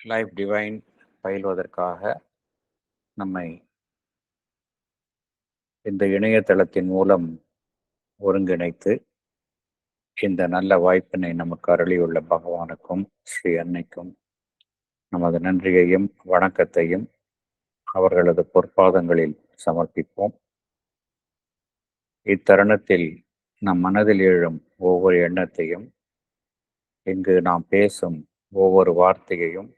Life divine பயில்வதற்காக நம்மை இந்த இணையதளத்தின் மூலம் ஒருங்கிணைத்து இந்த நல்ல வாய்ப்பினை நமக்கு அருளியுள்ள பகவானுக்கும் ஸ்ரீ அன்னைக்கும் நமது நன்றியையும் வணக்கத்தையும் அவர்களது பொற்பாதங்களில் சமர்ப்பிப்போம். இத்தருணத்தில் நம் மனதில் எழும் ஒவ்வொரு எண்ணத்தையும், இங்கு நாம் பேசும் ஒவ்வொரு வார்த்தையையும்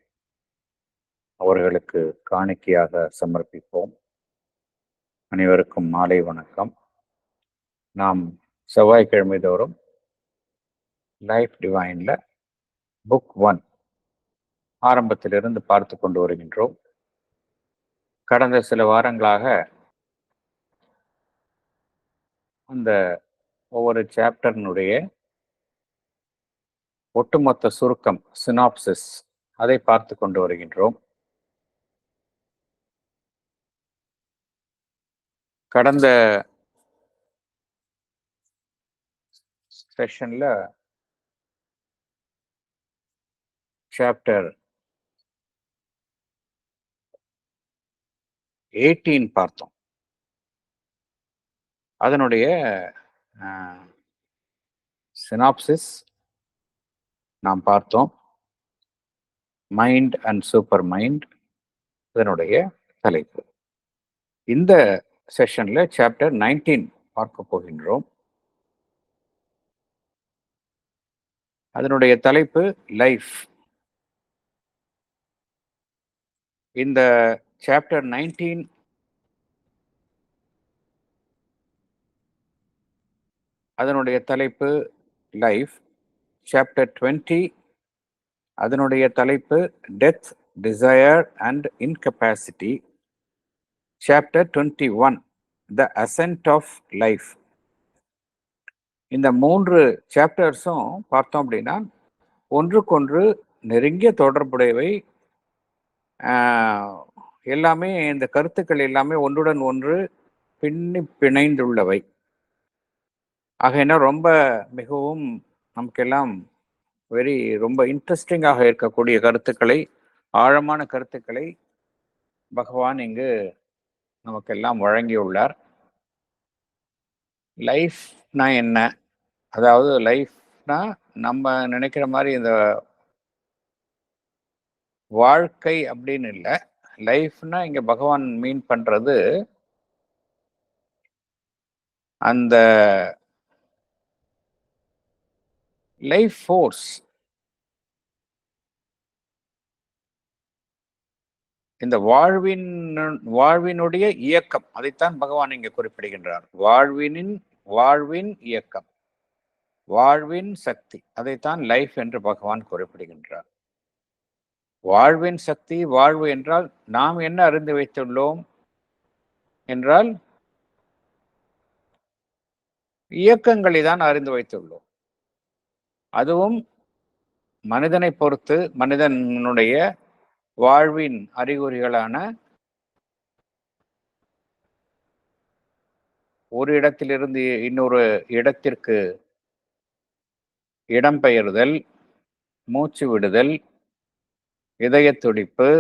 அவர்களுக்கு காணிக்கையாக சமர்ப்பிப்போம். அனைவருக்கும் மாலை வணக்கம். நாம் செவ்வாய்க்கிழமை தோறும் லைஃப் டிவைன்ல புக் 1 ஆரம்பத்திலிருந்து பார்த்து கொண்டு வருகின்றோம். கடந்த சில வாரங்களாக அந்த ஒவ்வொரு சாப்டர்னுடைய ஒட்டுமொத்த சுருக்கம் சினாப்சிஸ் அதை பார்த்து கொண்டு வருகின்றோம். கடந்த செஷன்ல சாப்டர் 18 பார்த்தோம். அதனுடைய சினாப்சிஸ் நாம் பார்த்தோம். மைண்ட் அண்ட் சூப்பர் மைண்ட் இதனுடைய தலைப்பு. இந்த செஷன்ல சாப்டர் 19 பார்க்க போகின்றோம். அதனுடைய தலைப்பு லைஃப். இந்த சாப்டர் 19 அதனுடைய தலைப்பு லைஃப். சாப்டர் 20 அதனுடைய தலைப்பு death, desire and incapacity. Chapter 21 the ascent of life. இந்த 3 சாப்டர்ஸும் பார்த்தோம் அப்படின்னா ஒன்றுக்கொன்று நெருங்கிய தொடர்புடையவை. எல்லாமே இந்த கருத்துக்கள் எல்லாமே ஒன்றுடன் ஒன்று பிணைந்துள்ளவை. ஆகையினா ரொம்ப மிகவும் நமக்கெல்லாம் ரொம்ப இன்ட்ரெஸ்டிங்காக இருக்கக்கூடிய கருத்துக்களை, ஆழமான கருத்துக்களை பகவான் இங்கு நமக்கெல்லாம் வழங்கியுள்ளார். லைஃப்னா என்ன? அதாவது லைஃப்னா நம்ம நினைக்கிற மாதிரி இந்த வாழ்க்கை அப்படின்னு இல்லை. லைஃப்னா இங்க பகவான் மீன் பண்றது அந்த லைஃப் ஃபோர்ஸ், இந்த வாழ்வினுடைய இயக்கம், அதைத்தான் பகவான் இங்க குறிப்பிடுகின்றார். வாழ்வின் இயக்கம், வாழ்வின் சக்தி, அதைத்தான் லைஃப் என்று பகவான் குறிப்பிடுகின்றார். வாழ்வின் சக்தி, வாழ்வு என்றால் நாம் என்ன அறிந்து வைத்துள்ளோம் என்றால் இயக்கங்களை தான் அறிந்து வைத்துள்ளோம். அதுவும் மனிதனை பொறுத்து, மனிதனுடைய வாழ்வின் அறிகுறிகளான ஒரு இடத்திலிருந்து இன்னொரு இடத்திற்கு இடம்பெயர்தல், மூச்சு விடுதல், இதய துடிப்பு,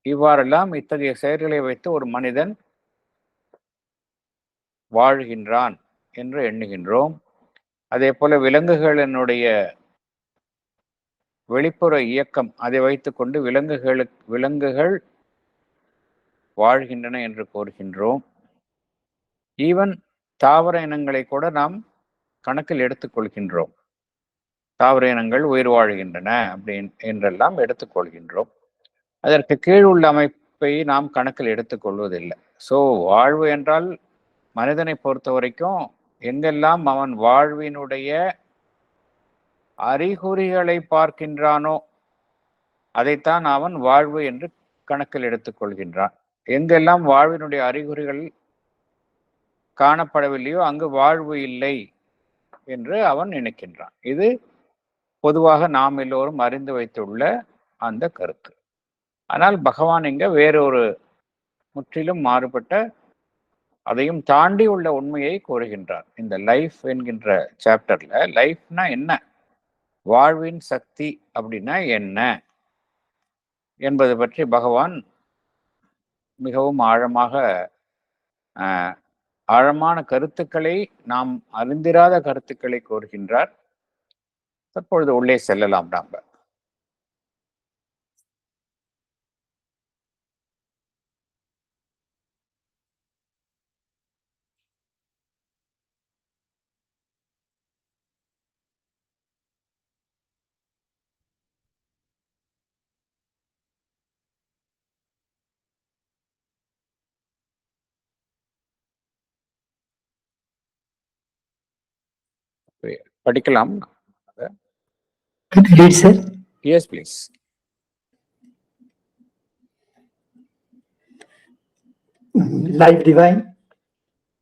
இவ்வாறெல்லாம் இத்தகைய செயல்களை வைத்து ஒரு மனிதன் வாழ்கின்றான் என்று எண்ணுகின்றோம். அதே போல விலங்குகளினுடைய வெளிப்புற இயக்கம், அதை வைத்துக்கொண்டு விலங்குகள் வாழ்கின்றன என்று கூறுகின்றோம். ஈவன் தாவர இனங்களை கூட நாம் கணக்கில் எடுத்துக்கொள்கின்றோம். தாவர இனங்கள் உயிர் வாழ்கின்றன என்றெல்லாம் எடுத்துக்கொள்கின்றோம். அதற்கு கீழ் உள்ள அமைப்பை நாம் கணக்கில் எடுத்துக்கொள்வதில்லை. ஸோ வாழ்வு என்றால் மனிதனை பொறுத்த வரைக்கும் எங்கெல்லாம் அவன் வாழ்வினுடைய அறிகுறிகளை பார்க்கின்றானோ அதைத்தான் அவன் வாழ்வு என்று கணக்கில் எடுத்துக்கொள்கின்றான். எங்கெல்லாம் வாழ்வினுடைய அறிகுறிகள் காணப்படவில்லையோ அங்கு வாழ்வு இல்லை என்று அவன் நினைக்கின்றான். இது பொதுவாக நாம் எல்லோரும் அறிந்து வைத்துள்ள அந்த கருத்து. ஆனால் பகவான் இங்க வேறொரு முற்றிலும் மாறுபட்ட, அதையும் தாண்டி உள்ள உண்மையை கூறுகின்றார். இந்த லைஃப் என்கின்ற சாப்டர்ல லைஃப்னா என்ன, வாழ்வின் சக்தி அப்படின்னா என்ன என்பது பற்றி பகவான் மிகவும் ஆழமான கருத்துக்களை, நாம் அறிந்திராத கருத்துக்களை கூறுகின்றார். தற்பொழுது உள்ளே செல்லலாம் நாம். படிக்கலாம். Read, sir. Yes, please. Life Divine,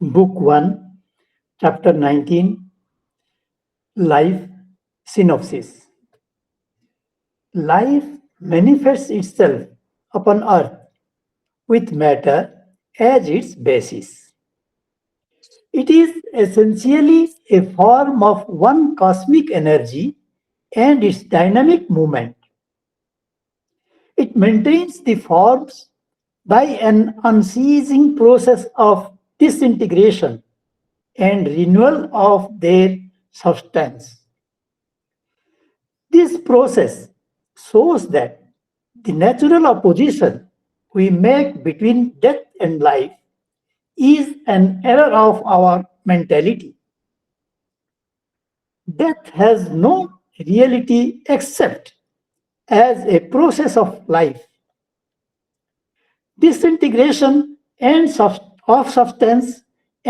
Book 1, Chapter 19, Life Synopsis. Life manifests itself upon earth with matter as its basis. It is essentially a form of one cosmic energy and its dynamic movement. It maintains the forms by an unceasing process of disintegration and renewal of their substance. This process shows that the natural opposition we make between death and life is an error of our mentality. Death has no reality except as a process of life. Disintegration of substance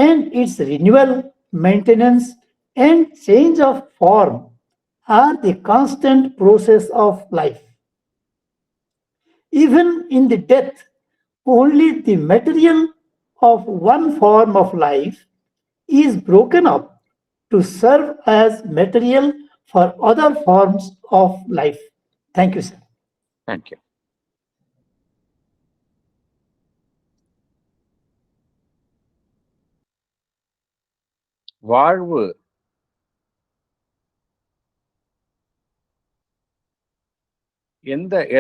and its renewal, maintenance, and change of form are the constant process of life. Even in the death, only the material of one form of life is broken up to serve as material for other forms of life. Thank you, sir. Thank you. வாழ்வு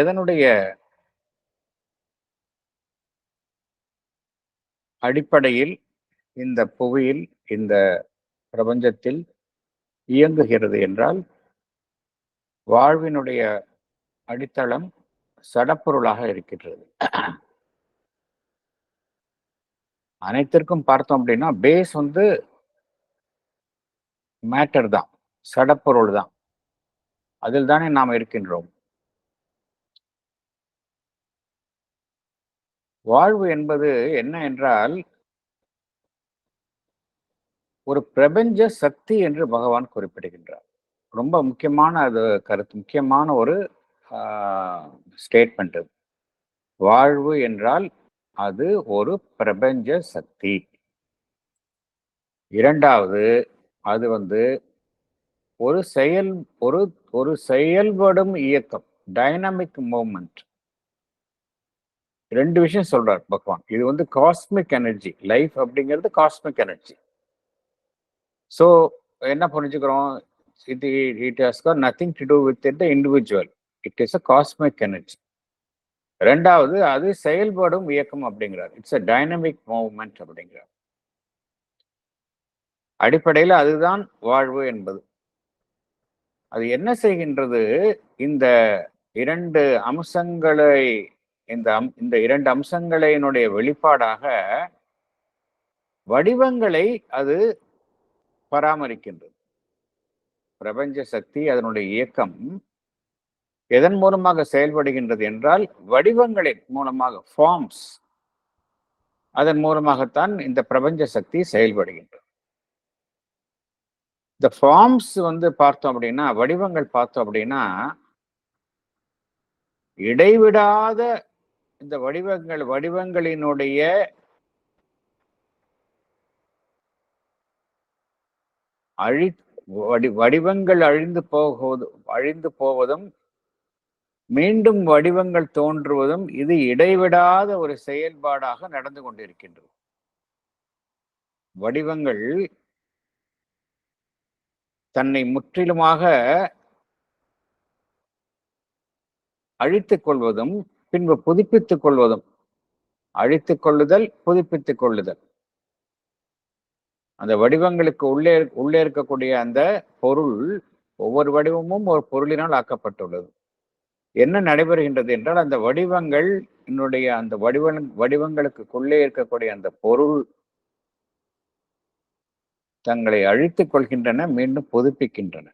எதனுடைய அடிப்படையில் இந்த புவியில், இந்த பிரபஞ்சத்தில் இயங்குகிறது என்றால், வாழ்வினுடைய அடித்தளம் சடப்பொருளாக இருக்கின்றது. அனைத்திற்கும் பார்த்தோம் அப்படின்னா பேஸ் வந்து மேட்டர் தான், சடப்பொருள் தான். அதில் தானே நாம் இருக்கின்றோம். வாழ்வு என்பது என்ன என்றால், ஒரு பிரபஞ்ச சக்தி என்று பகவான் குறிப்பிடுகின்றார். ரொம்ப முக்கியமான கருத்து, முக்கியமான ஒரு ஸ்டேட்மெண்ட். வாழ்வு என்றால் அது ஒரு பிரபஞ்ச சக்தி. இரண்டாவது, அது வந்து ஒரு செயல்படும் இயக்கம், டைனமிக் மூவ்மெண்ட். ரெண்டு விஷயம் சொல்றார் பகவான். இது வந்து காஸ்மிக் எனர்ஜி. லைஃப் அப்படிங்கிறது காஸ்மிக் எனர்ஜி. ஸோ என்ன புரிஞ்சுக்கிறோம்? It has got nothing to do with the individual. It is a cosmic energy. ரெண்டாவது, அது செயல்படும் இயக்கம் அப்படிங்கிறார். இட்ஸ் அ டைனமிக் மூவ்மெண்ட் அப்படிங்கிறார். அடிப்படையில் அதுதான் வாழ்வு என்பது. அது என்ன செய்கின்றது? இந்த இரண்டு அம்சங்களை, இந்த இரண்டு அம்சங்களினுடைய வெளிப்பாடாக வடிவங்களை அது பராமரிக்கின்றது. பிரபஞ்ச சக்தி, அதனுடைய இயக்கம் எதன் மூலமாக செயல்படுகின்றது என்றால் வடிவங்களின் மூலமாக, ஃபார்ம்ஸ். அதன் மூலமாகத்தான் இந்த பிரபஞ்ச சக்தி செயல்படுகின்றது. இந்த ஃபார்ம்ஸ் வந்து பார்த்தோம் அப்படின்னா, வடிவங்கள் பார்த்தோம் அப்படின்னா, இடைவிடாத இந்த வடிவங்களினுடைய வடிவங்கள் அழிந்து போவதும் மீண்டும் வடிவங்கள் தோன்றுவதும் இது இடைவிடாத ஒரு செயல்பாடாக நடந்து கொண்டிருக்கின்றது. வடிவங்கள் தன்னை முற்றிலுமாக அழித்துக் கொள்வதும் பின்பு புதுப்பித்துக் கொள்வதும். அழித்துக் கொள்ளுதல், புதுப்பித்துக் கொள்ளுதல். அந்த வடிவங்களுக்கு உள்ளே இருக்கக்கூடிய அந்த பொருள், ஒவ்வொரு வடிவமும் ஒரு பொருளினால் ஆக்கப்பட்டுள்ளது. என்ன நடைபெறுகின்றது என்றால், அந்த வடிவங்கள் அந்த வடிவங்களுக்குள்ளே இருக்கக்கூடிய அந்த பொருள் தங்களை அழித்துக் கொள்கின்றன, மீண்டும் புதுப்பிக்கின்றன.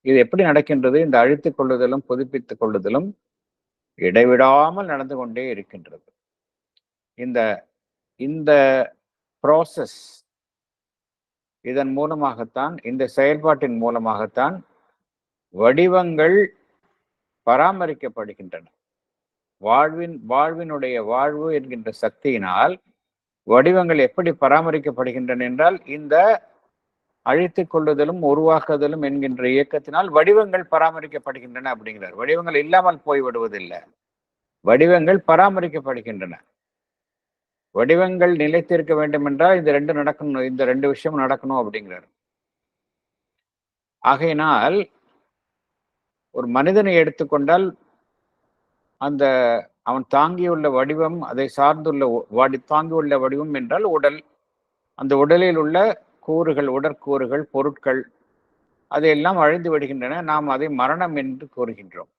இது எப்படி நடக்கின்றது? இந்த அழித்துக் கொள்ளுதலும் புதுப்பித்துக் கொள்ளுதலும் இடைவிடாமல் நடந்து கொண்டே இருக்கின்றது. இந்த இந்த ப்ராசஸ், இதன் மூலமாகத்தான், இந்த செயல்பாட்டின் மூலமாகத்தான் வடிவங்கள் பராமரிக்கப்படுகின்றன. வாழ்வினுடைய வாழ்வு என்கின்ற சக்தியினால் வடிவங்கள் எப்படி பராமரிக்கப்படுகின்றன என்றால், இந்த அழித்துக் கொள்ளுதலும் உருவாக்குதலும் என்கின்ற இயக்கத்தினால் வடிவங்கள் பராமரிக்கப்படுகின்றன அப்படிங்கிறார். வடிவங்கள் இல்லாமல் போய்விடுவதில்லை, வடிவங்கள் பராமரிக்கப்படுகின்றன. வடிவங்கள் நிலைத்திருக்க வேண்டும் என்றால் இந்த ரெண்டு விஷயம் நடக்கணும் அப்படிங்கிறார். ஆகையினால் ஒரு மனிதனை எடுத்துக்கொண்டால், அவன் தாங்கியுள்ள வடிவம், அதை சார்ந்துள்ள தாங்கியுள்ள வடிவம் என்றால் உடல். அந்த உடலில் உள்ள கூறுகள், உடற்கூறுகள், பொருட்கள், அதையெல்லாம் அழிந்து விடுகின்றன. நாம் அதை மரணம் என்று கூறுகின்றோம்.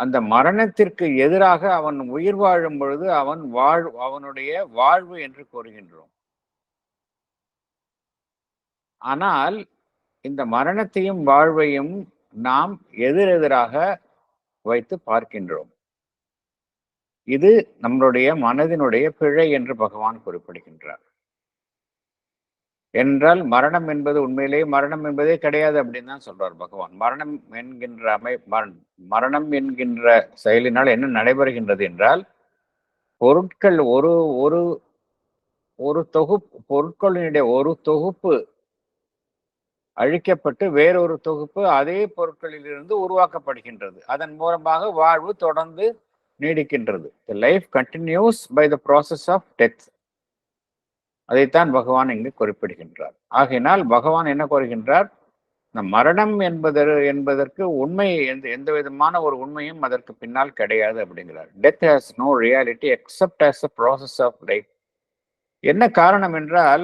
அந்த மரணத்திற்கு எதிராக அவன் உயிர் வாழும் பொழுது அவனுடைய வாழ்வு என்று கூறுகின்றோம். ஆனால் இந்த மரணத்தையும் வாழ்வையும் நாம் எதிரெதிராக வைத்து பார்க்கின்றோம். இது நம்மளுடைய மனதினுடைய பிழை என்று பகவான் குறிப்பிடுகின்றார். என்றால் மரணம் என்பது உண்மையிலேயே மரணம் என்பதே கிடையாது அப்படின்னு தான் சொல்றார் பகவான். மரணம் என்கின்ற செயலினால் என்ன நடைபெறுகின்றது என்றால், பொருட்கள் ஒரு தொகுப்பு, பொருட்களினுடைய ஒரு தொகுப்பு அழிக்கப்பட்டு வேறொரு தொகுப்பு அதே பொருட்களில் இருந்து உருவாக்கப்படுகின்றது. அதன் மூலமாக வாழ்வு தொடர்ந்து நீடிக்கின்றது. The life continues by the process of death. அதைத்தான் பகவான் இங்கு குறிப்பிடுகின்றார். ஆகையினால் பகவான் என்ன கூறுகின்றார்? மரணம் என்பதற்கு உண்மை, எந்த விதமான ஒரு உண்மையும் அதற்கு பின்னால் கிடையாது அப்படிங்கிறார். Death has no reality except as a process of life. என்ன காரணம் என்றால்,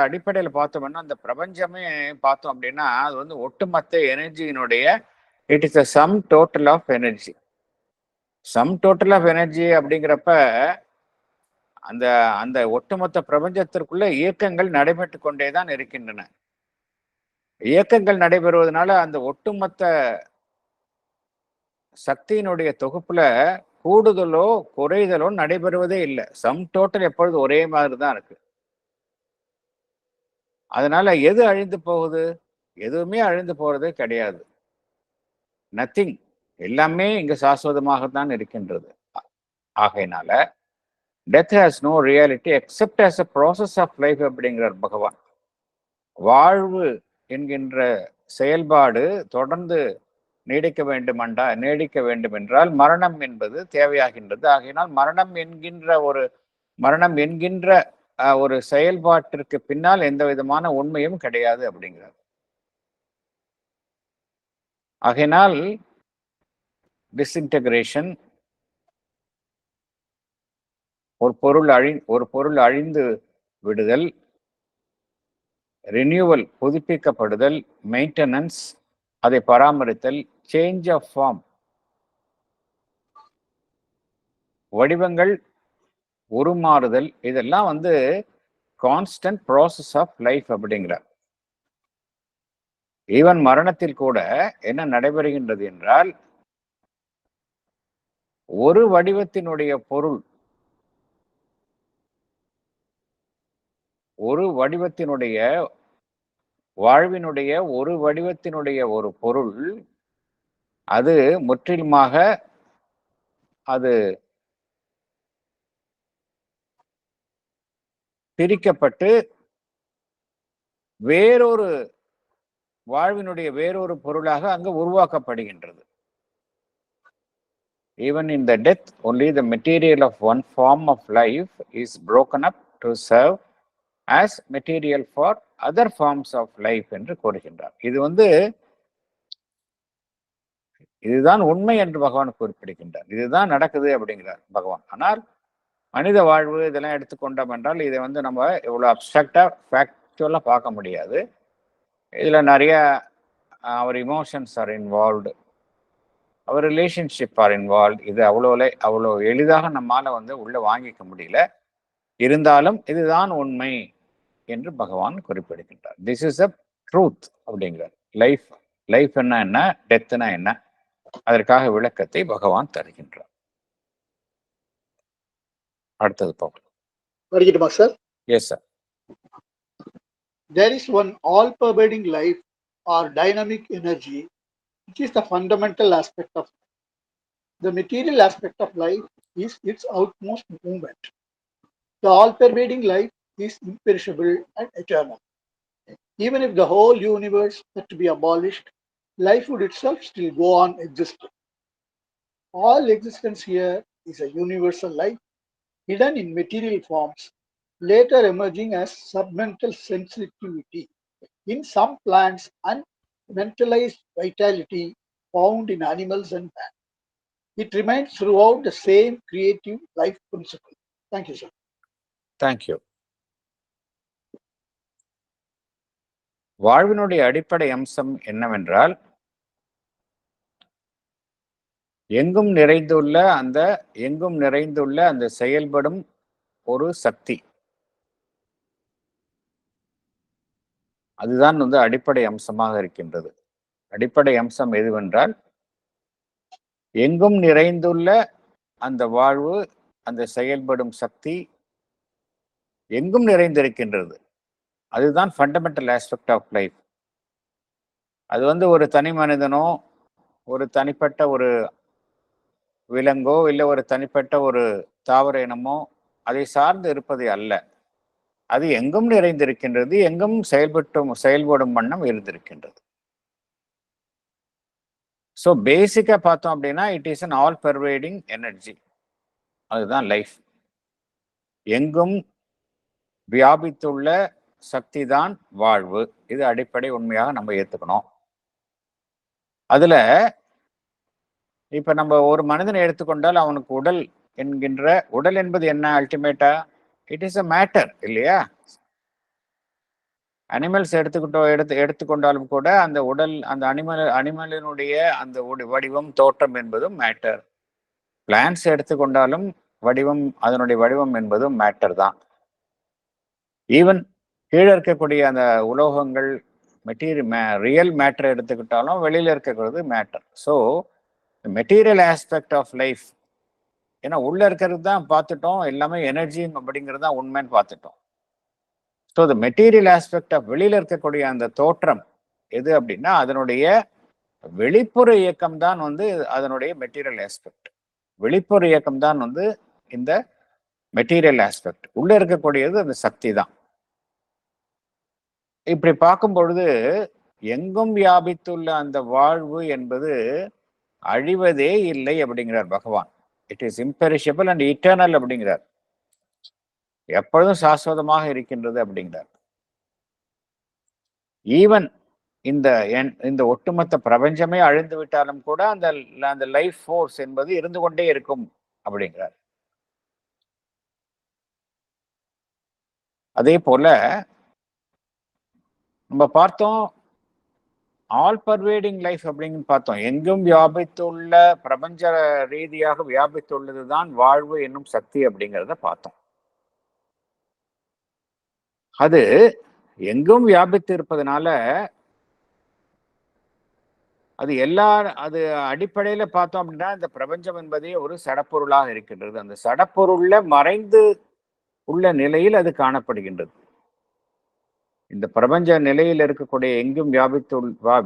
அடிப்படையில் பார்த்தோம்னா அந்த பிரபஞ்சமே பார்த்தோம் அப்படின்னா அது ஒட்டுமொத்த எனர்ஜியினுடைய it is a sum total of energy. Sum total of energy அப்படிங்கிறப்ப அந்த ஒட்டுமொத்த பிரபஞ்சத்திற்குள்ள இயக்கங்கள் நடைபெற்று கொண்டேதான் இருக்கின்றன. இயக்கங்கள் நடைபெறுவதனால அந்த ஒட்டுமொத்த சக்தியினுடைய தொகுப்புல கூடுதலோ குறைதலோ நடைபெறுவதே இல்லை. சம் டோட்டல் எப்பொழுது ஒரே மாதிரி தான் இருக்கு. அதனால எது அழிந்து போகுது? எதுவுமே அழிந்து போறதே கிடையாது. நத்திங், எல்லாமே இங்க சாஸ்வதமாகத்தான் இருக்கின்றது. ஆகையினால death has no reality except as a process of life அப்படிங்கிறார் பகவான். வாழ்வு என்கின்ற செயல்பாடு தொடர்ந்து நீடிக்க வேண்டும் என்றால் மரணம் என்பது தேவையாகின்றது. ஆகையினால் மரணம் என்கின்ற ஒரு செயல்பாட்டிற்கு பின்னால் எந்த விதமான உண்மையும் கிடையாது அப்படிங்கிறார். ஆகையினால் டிஸ்இன்டகிரேஷன், ஒரு பொருள் அழிந்து விடுதல், ரினியூவல் புதுப்பிக்கப்படுதல், மெயின்டெனன்ஸ் அதை பராமரித்தல், சேஞ்ச் ஆஃப் ஃபார்ம் வடிவங்கள் உருமாறுதல், இதெல்லாம் கான்ஸ்டன்ட் ப்ராசஸ் ஆஃப் லைஃப் அப்படிங்கிறார். ஈவன் மரணத்தில் கூட என்ன நடைபெறுகின்றது என்றால், ஒரு வடிவத்தினுடைய பொருள், ஒரு வடிவத்தினுடைய வாழ்வினுடைய ஒரு வடிவத்தினுடைய ஒரு பொருள் அது முற்றிலுமாக அது பிரிக்கப்பட்டு வாழ்வினுடைய வேறொரு பொருளாக அங்கு உருவாக்கப்படுகின்றது. Even in the death, only the material of one form of life is broken up to serve as material for other forms of life என்று கூறுகின்றார். இது இதுதான் உண்மை என்று பகவான் குறிப்பிடுகின்றார். இதுதான் நடக்குது அப்படிங்கிறார் பகவான். ஆனால் மனித வாழ்வு இதெல்லாம் எடுத்துக்கொண்டோம் என்றால் இதை வந்து நம்ம இவ்வளோ அப்ட்ராக்டா ஃபேக்சுவலா பார்க்க முடியாது. இதுல நிறைய அவர் emotions are involved, our relationship are involve. இது அவ்வளோ எளிதாக நம்மால வந்து உள்ள வாங்கிக்க முடியல. இருந்தாலும் இதுதான் உண்மை என்று பகவான் குறிப்பிடுகின்றார். திஸ் இஸ் அ ட்ரூத் அப்படிங்கிறார். லைஃப் என்ன, டெத்னா என்ன, அதற்காக விளக்கத்தை பகவான் தருகின்றார். அடுத்தது பார்க்கலாம். படிக்கட்டுமா sir? Yes sir. There is one all-pervading life or dynamic energy, which is the fundamental aspect of life. The material aspect of life is its outmost movement. The all-pervading life is imperishable and eternal. Even if the whole universe were to be abolished, life would itself still go on existing. All existence here is a universal life, hidden in material forms, later emerging as submental sensitivity in some plants and mentalized vitality found in animals and man. It remains throughout the same creative life principle. Thank you, sir. Thank you. வாழ்வினுடைய அடிப்படை அம்சம் என்னவென்றால், எங்கும் நிறைந்துள்ள அந்த செயல்படும் ஒரு சக்தி. அதுதான் வந்து அடிப்படை அம்சமாக இருக்கின்றது. அடிப்படை அம்சம் எதுவென்றால், எங்கும் நிறைந்துள்ள அந்த வாழ்வு, அந்த செயல்படும் சக்தி எங்கும் நிறைந்திருக்கின்றது. அதுதான் ஃபண்டமெண்டல் ஆஸ்பெக்ட் ஆஃப் லைஃப். அது வந்து ஒரு தனி மனிதனோ, ஒரு தனிப்பட்ட ஒரு விலங்கோ, இல்லை ஒரு தனிப்பட்ட ஒரு தாவர இனமோ அதை சார்ந்து இருப்பது அல்ல. அது எங்கும் நிறைந்திருக்கின்றது, எங்கும் செயல்படும் வண்ணம் இருந்திருக்கின்றது. ஸோ பேசிக்கா பார்த்தோம் அப்படின்னா, it is an all pervading energy. அதுதான் லைஃப். எங்கும் வியாபித்துள்ள சக்தி தான் வாழ்வு. இது அடிப்படை உண்மையாக நம்ம ஏத்துக்கணும். அதுல இப்ப நம்ம ஒரு மனிதனை எடுத்துக்கொண்டால் அவனுக்கு உடல் என்பது என்ன? அல்டிமேட்டா இட் இஸ் அ மேட்டர் இல்லையா? அனிமல்ஸ் எடுத்துக்கொண்டாலும் கூட அந்த உடல், அந்த அனிமலினுடைய அந்த வடிவம், தோற்றம் என்பதும் மேட்டர். பிளான்ஸ் எடுத்துக்கொண்டாலும் அதனுடைய வடிவம் என்பதும் மேட்டர் தான். ஈவன் கீழே இருக்கக்கூடிய அந்த உலோகங்கள், ரியல் மேட்டர் எடுத்துக்கிட்டாலும் வெளியில இருக்கக்கூடியது matter. So material aspect of life, ஏன்னா உள்ள இருக்கிறது தான் பார்த்துட்டோம், எல்லாமே எனர்ஜி அப்படிங்கிறது தான் உண்மைன்னு பார்த்துட்டோம். So the material aspect of வெளியில இருக்கக்கூடிய அந்த தோற்றம் எது அப்படின்னா, அதனுடைய வெளிப்புற இயக்கம் தான் வந்து அதனுடைய மெட்டீரியல் ஆஸ்பெக்ட். வெளிப்புற இயக்கம் தான் வந்து இந்த மெட்டீரியல் ஆஸ்பெக்ட். உள்ள இருக்கக்கூடியது அந்த சக்தி தான். இப்படி பார்க்கும் பொழுது எங்கும் வியாபித்துள்ள அந்த வாழ்வு என்பது அழிவதே இல்லை அப்படிங்கிறார் பகவான். It is imperishable and eternal அப்படிங்கிறார். எப்பொழுதும் சாஸ்வதமாக இருக்கின்றது அப்படிங்கிறார். ஈவன் இந்த ஒட்டுமொத்த பிரபஞ்சமே அழிந்து விட்டாலும் கூட அந்த லைஃப் ஃபோர்ஸ் என்பது இருந்து கொண்டே இருக்கும் அப்படிங்கிறார். அதே போல நம்ம பார்த்தோம், ஆல் பர்வேடிங் லைஃப் அப்படின்னு பார்த்தோம். எங்கும் வியாபித்துள்ள, பிரபஞ்ச ரீதியாக வியாபித்துள்ளதுதான் வாழ்வு என்னும் சக்தி அப்படிங்கிறத பார்த்தோம். அது எங்கும் வியாபித்து இருப்பதனால அது அடிப்படையில பார்த்தோம் அப்படின்னா, இந்த பிரபஞ்சம் என்பதே ஒரு சடப்பொருளாக இருக்கின்றது. அந்த சடப்பொருள்ல மறைந்து உள்ள நிலையில் அது காணப்படுகின்றது. இந்த பிரபஞ்ச நிலையில் இருக்கக்கூடிய எங்கும்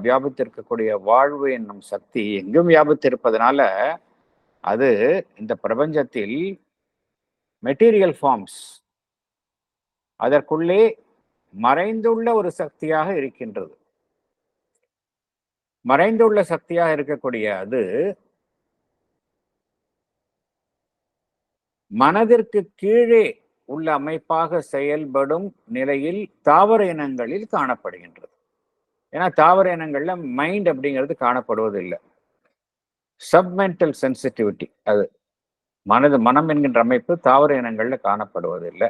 வியாபித்திருக்கக்கூடிய வாழ்வு என்னும் சக்தி எங்கும் வியாபித்திருப்பதனால அது இந்த பிரபஞ்சத்தில் மெட்டீரியல் ஃபார்ம்ஸ், அதற்குள்ளே மறைந்துள்ள ஒரு சக்தியாக இருக்கின்றது. மறைந்துள்ள சக்தியாக இருக்கக்கூடிய அது மனதிற்கு கீழே உள்ள அமைப்பாக செயல்படும் நிலையில் தாவர இனங்களில் காணப்படுகின்றது. ஏன்னா தாவர இனங்கள்ல மைண்ட் அப்படிங்கிறது காணப்படுவதில்லை. சப்மென்டல் சென்சிட்டிவிட்டி, அது மனம் என்கின்ற அமைப்பு தாவர இனங்கள்ல காணப்படுவதில்லை.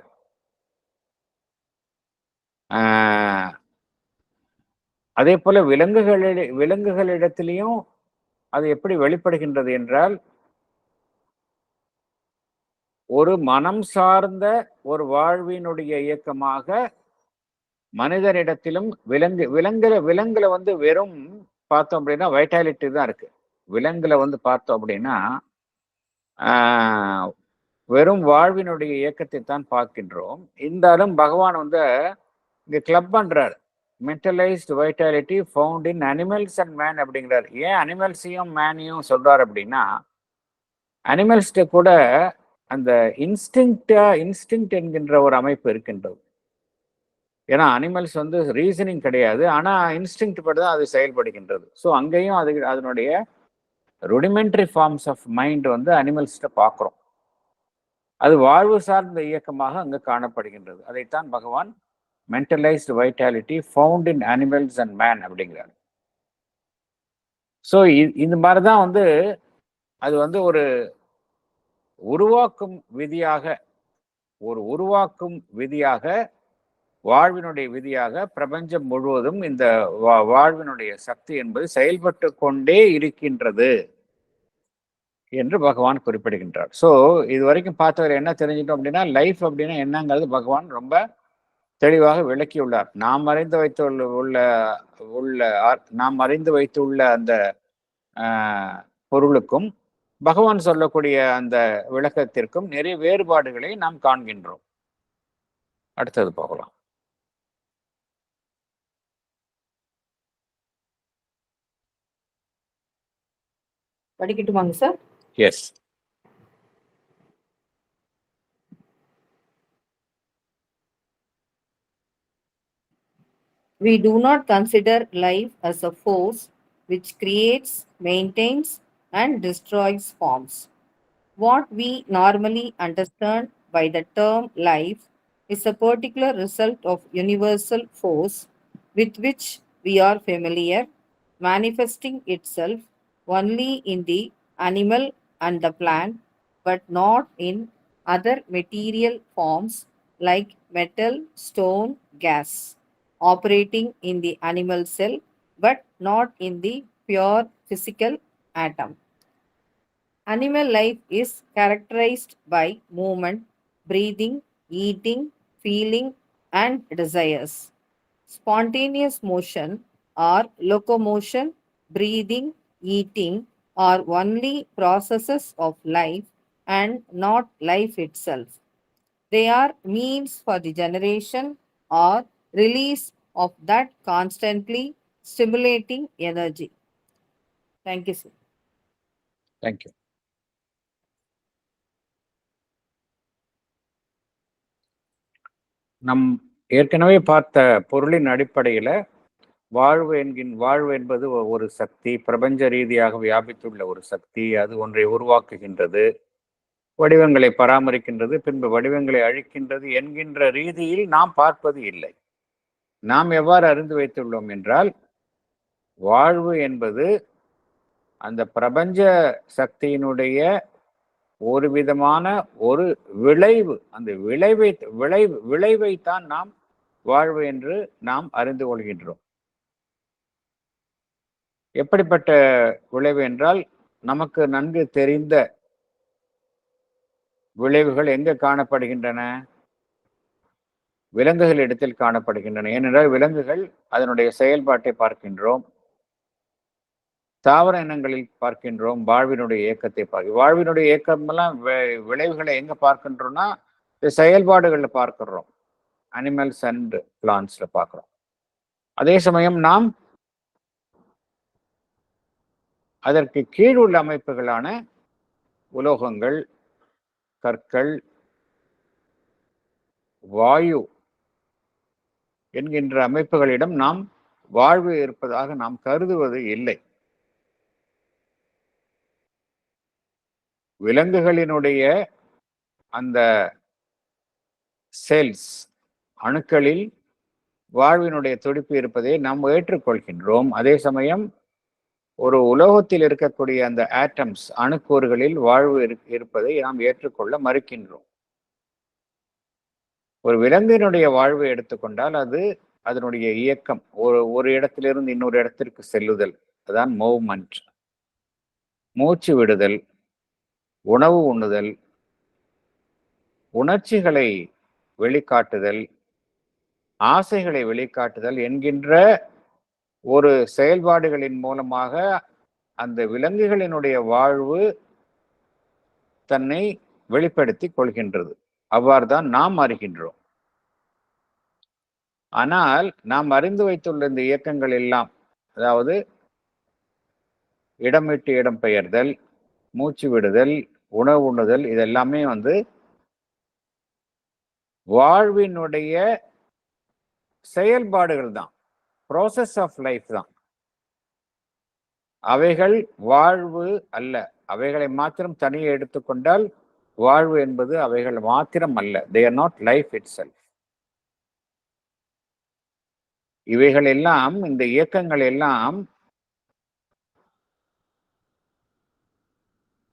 அதே போல விலங்குகளிடத்திலையும் அது எப்படி வெளிப்படுகின்றது என்றால், ஒரு மனம் சார்ந்த ஒரு வாழ்வினுடைய இயக்கமாக மனிதனிடத்திலும் விலங்குல வந்து வெறும் பார்த்தோம் அப்படின்னா வைட்டாலிட்டி தான் இருக்கு. விலங்குல வந்து பார்த்தோம் அப்படின்னா வெறும் வாழ்வினுடைய இயக்கத்தை தான் பார்க்கின்றோம். இருந்தாலும் பகவான் வந்து இங்க கிளப் பண்றார். Mentalized vitality found in animals and man அப்படிங்கிறார். ஏன் அனிமல்ஸையும் மேனையும் சொல்றார் அப்படின்னா, அனிமல்ஸ்ட கூட அந்த இன்ஸ்டிங்க்ட் என்கின்ற ஒரு அமைப்பு இருக்கின்றது. ஏன்னா அனிமல்ஸ் வந்து ரீசனிங் கிடையாது, ஆனா இன்ஸ்டிங்க்ட் படி தான் அது செயல்படுகின்றது. ஸோ அங்கேயும் அதனுடைய ருடிமெண்ட்ரி ஃபார்ம்ஸ் ஆஃப் மைண்ட் வந்து அனிமல்ஸ்ட பார்க்குறோம். அது வாழ்வு சார்ந்த இயக்கமாக அங்கு காணப்படுகின்றது. அதைத்தான் Bhagavan mentalized vitality found in animals and man அப்படிங்கிறார். ஸோ இந்த மாதிரி தான் வந்து அது வந்து ஒரு உருவாக்கும் விதியாக வாழ்வினுடைய விதியாக பிரபஞ்சம் முழுவதும் இந்த வாழ்வினுடைய சக்தி என்பது செயல்பட்டு கொண்டே இருக்கின்றது என்று பகவான் குறிப்பிடுகின்றார். ஸோ இது வரைக்கும் பார்த்தவர் என்ன தெரிஞ்சிட்டோம் அப்படின்னா, லைஃப் அப்படின்னா என்னங்கிறது பகவான் ரொம்ப தெளிவாக விளக்கியுள்ளார். நாம் அறிந்து வைத்துள்ள அந்த பொருளுக்கும் பகவான் சொல்லக்கூடிய அந்த விளக்கத்திற்கும் நிறைய வேறுபாடுகளை நாம் காண்கின்றோம். அடுத்தது போகலாம். படிக்கட்டுமாங்க sir? Yes. We do not consider life as a force which creates, maintains, and destroys forms. What we normally understand by the term life is a particular result of universal force with which we are familiar, manifesting itself only in the animal and the plant, but not in other material forms like metal, stone, gas, operating in the animal cell, but not in the pure physical atom. Animal life is characterized by movement, breathing, eating, feeling, and desires. Spontaneous motion or locomotion, breathing, eating are only processes of life and not life itself. They are means for the generation or release of that constantly stimulating energy. Thank you, sir. Thank you. நம் ஏற்கனவே பார்த்த பொருளின் அடிப்படையில வாழ்வு என்பது ஒரு சக்தி, பிரபஞ்ச ரீதியாக வியாபித்துள்ள ஒரு சக்தி. அது ஒன்றை உருவாக்குகின்றது, வடிவங்களை பராமரிக்கின்றது, பின்பு வடிவங்களை அழிக்கின்றது என்கின்ற ரீதியில் நாம் பார்ப்பது இல்லை. நாம் எவ்வாறு அறிந்து வைத்துள்ளோம் என்றால், வாழ்வு என்பது அந்த பிரபஞ்ச சக்தியினுடைய ஒரு விதமான ஒரு விளைவு. அந்த விளைவைத்தான் நாம் வாழ்வு என்று நாம் அறிந்து கொள்கின்றோம். எப்படிப்பட்ட விளைவு என்றால், நமக்கு நன்கு தெரிந்த விளைவுகள் எங்க காணப்படுகின்றன? விலங்குகளிடத்தில் காணப்படுகின்றன. ஏனென்றால் விலங்குகள் அதனுடைய செயல்பாட்டை பார்க்கின்றோம். தாவர இனங்களில் பார்க்கின்றோம். வாழ்வினுடைய இயக்கத்தை வாழ்வினுடைய இயக்கமெல்லாம் விளைவுகளை எங்க பார்க்கின்றோம்னா செயல்பாடுகள்ல பார்க்கிறோம். அனிமல்ஸ் அண்ட் பிளான்ட்ஸ்ல பார்க்கிறோம். அதே சமயம் நாம் அதற்கு கீழ் உள்ள அமைப்புகளான உலோகங்கள், கற்கள், வாயு என்கின்ற அமைப்புகளிடம் நாம் வாழ்வு இருப்பதாக நாம் கருதுவது இல்லை. விலங்குகளினுடைய அந்த செல்ஸ், அணுக்களில் வாழ்வினுடைய துடிப்பு இருப்பதை நாம் ஏற்றுக்கொள்கின்றோம். அதே சமயம் ஒரு உலோகத்தில் இருக்கக்கூடிய அந்த ஆட்டம்ஸ், அணுக்கூறுகளில் வாழ்வு இருப்பதை நாம் ஏற்றுக்கொள்ள மறுக்கின்றோம். ஒரு விலங்கினுடைய வாழ்வை எடுத்துக்கொண்டால் அது அதனுடைய இயக்கம், ஒரு இடத்திலிருந்து இன்னொரு இடத்திற்கு செல்லுதல், அதான் மூவ்மெண்ட். மூச்சு விடுதல், உணவு உண்ணுதல், உணர்ச்சிகளை வெளிக்காட்டுதல், ஆசைகளை வெளிக்காட்டுதல் என்கின்ற ஒரு செயல்பாடுகளின் மூலமாக அந்த விலங்குகளினுடைய வாழ்வு தன்னை வெளிப்படுத்தி கொள்கின்றது. அவ்வாறுதான் நாம் அறிகின்றோம். ஆனால் நாம் அறிந்து வைத்துள்ள இந்த இயக்கங்கள் எல்லாம், அதாவது இடம் விட்டு இடம் பெயர்தல், மூச்சு விடுதல், உணவு உண்ணுதல், இதெல்லாமே வாழ்வினுடைய செயல்பாடுகள் தான், ப்ராசஸ் ஆஃப் லைஃப் தான். அவைகள் வாழ்வு அல்ல. அவைகளை மாத்திரம் தனியே எடுத்துக்கொண்டால் வாழ்வு என்பது அவைகள் மாத்திரம் அல்ல. They are not life it self. இவைகள் எல்லாம், இந்த இயக்கங்கள் எல்லாம்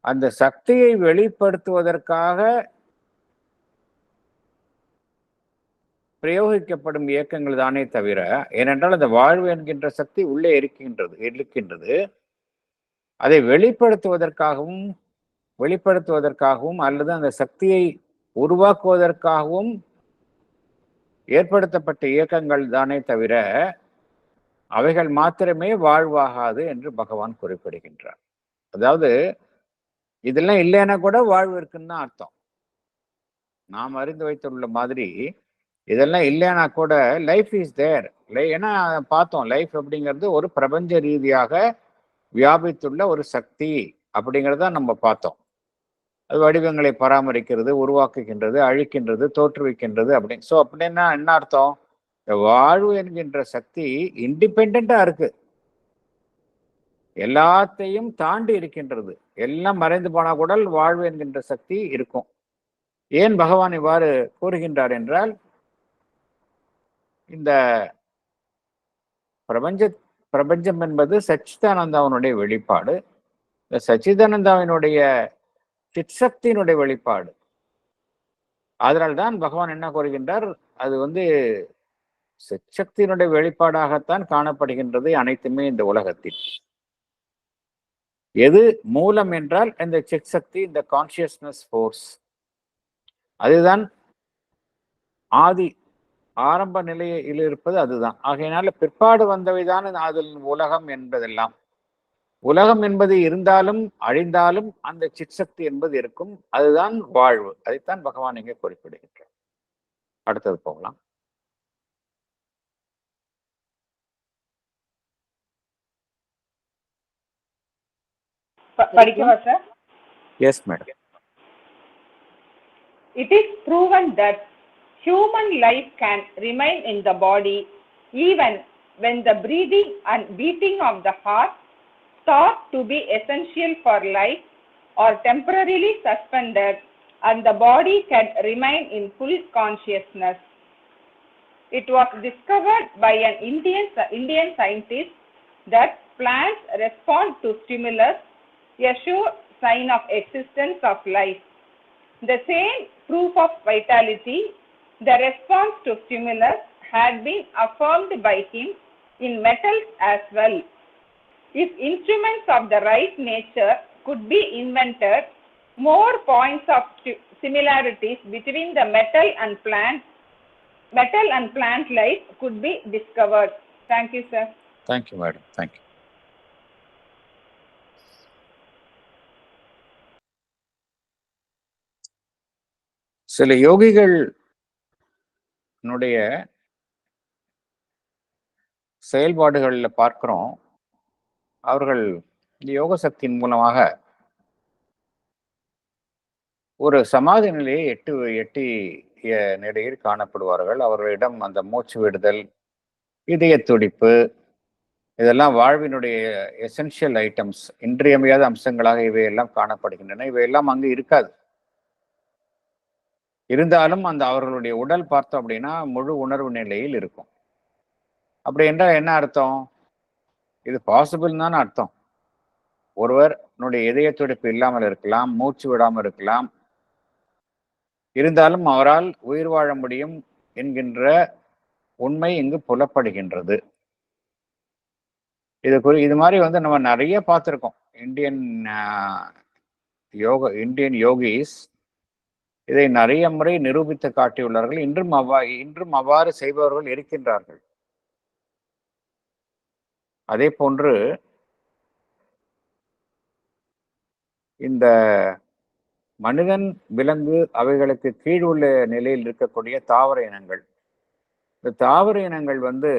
அந்த சக்தியை வெளிப்படுத்துவதற்காக பிரயோகிக்கப்படும் இயக்கங்கள் தானே தவிர, ஏனென்றால் அந்த வாழ்வு என்கின்ற சக்தி உள்ளே இருக்கின்றது. அதை வெளிப்படுத்துவதற்காகவும் அல்லது அந்த சக்தியை உருவாக்குவதற்காகவும் ஏற்படுத்தப்பட்ட இயக்கங்கள் தானே தவிர அவைகள் மாத்திரமே வாழ்வாகாது என்று பகவான் குறிப்பிடுகின்றார். அதாவது இதெல்லாம் இல்லைன்னா கூட வாழ்வு இருக்குன்னு தான் அர்த்தம். நாம் அறிந்து வைத்துள்ள மாதிரி இதெல்லாம் இல்லைன்னா கூட லைஃப் இஸ் தேர். ஏன்னா பார்த்தோம், லைஃப் அப்படிங்கிறது ஒரு பிரபஞ்ச ரீதியாக வியாபித்துள்ள ஒரு சக்தி அப்படிங்கிறத நம்ம பார்த்தோம். அது வடிவங்களை பராமரிக்கிறது, உருவாக்குகின்றது, அழிக்கின்றது, தோற்றுவிக்கின்றது அப்படின்னு. ஸோ அப்படின்னா என்ன அர்த்தம்? வாழ்வு என்கின்ற சக்தி இண்டிபெண்டா இருக்கு, எல்லாத்தையும் தாண்டி இருக்கின்றது. எல்லாம் மறைந்து போனா கூட வாழ்வு என்கின்ற சக்தி இருக்கும். ஏன் பகவான் இவ்வாறு கூறுகின்றார் என்றால், இந்த பிரபஞ்சம் என்பது சச்சிதானந்தாவினுடைய வெளிப்பாடு. இந்த சச்சிதானந்தாவினுடைய சிற்சக்தியினுடைய வெளிப்பாடு. அதனால்தான் பகவான் என்ன கூறுகின்றார், அது சிற்சக்தியினுடைய வெளிப்பாடாகத்தான் காணப்படுகின்றது அனைத்துமே இந்த உலகத்தில். எது மூலம் என்றால் இந்த சிற்சக்தி, இந்த கான்சியஸ்னஸ் ஃபோர்ஸ். அதுதான் ஆரம்ப நிலையில் இருப்பது அதுதான். ஆகையினால பிற்பாடு வந்தவைதான் அதில் உலகம் என்பதெல்லாம். உலகம் என்பது இருந்தாலும் அழிந்தாலும் அந்த சிற்சக்தி என்பது இருக்கும். அதுதான் வாழ்வு. அதைத்தான் பகவான் இங்கே குறிப்பிடுகின்றார். அடுத்தது போகலாம். படிக்கவா sir? Yes madam. It is proven that human life can remain in the body even when the breathing and beating of the heart thought to be essential for life are temporarily suspended, and the body can remain in full consciousness. It was discovered by an Indian scientist that plants respond to stimulus, a sure sign of existence of life. The same proof of vitality, the response to stimulus, had been affirmed by him in metals as well. If instruments of the right nature could be invented, more points of similarities between the metal and plant life could be discovered. Thank you, sir. Thank you, madam. Thank you. சில யோகிகளுடைய செயல்பாடுகளில் பார்க்கிறோம், அவர்கள் இந்த யோக சக்தியின் மூலமாக ஒரு சமாதி நிலையை எட்டிய நிலையில் காணப்படுவார்கள். அவர்களிடம் அந்த மூச்சு விடுதல், இதய துடிப்பு, இதெல்லாம் வாழ்வினுடைய எசென்ஷியல் ஐட்டம்ஸ், இன்றியமையாத அம்சங்களாக இவையெல்லாம் காணப்படுகின்றன. இவையெல்லாம் அங்கு இருக்காது. இருந்தாலும் அந்த அவர்களுடைய உடல் பார்த்தோம் அப்படின்னா முழு உணர்வு நிலையில் இருக்கும். அப்படி என்றால் என்ன அர்த்தம்? இது பாசிபிள் தான் அர்த்தம். ஒருவருடைய இதய துடிப்பு இல்லாமல் இருக்கலாம், மூச்சு விடாமல் இருக்கலாம், இருந்தாலும் அவரால் உயிர் வாழ முடியும் என்கின்ற உண்மை இங்கு புலப்படுகின்றது. இது மாதிரி வந்து நம்ம நிறைய பார்த்துருக்கோம். இந்தியன் யோகிஸ் இதை நிறைய முறை நிரூபித்து காட்டியுள்ளார்கள். இன்றும் அவ்வாறு செய்பவர்கள் இருக்கின்றார்கள். அதே போன்று இந்த மனிதன், விலங்கு, அவைகளுக்கு கீழ் உள்ள நிலையில் இருக்கக்கூடிய தாவர இனங்கள், இந்த தாவர இனங்கள் வந்து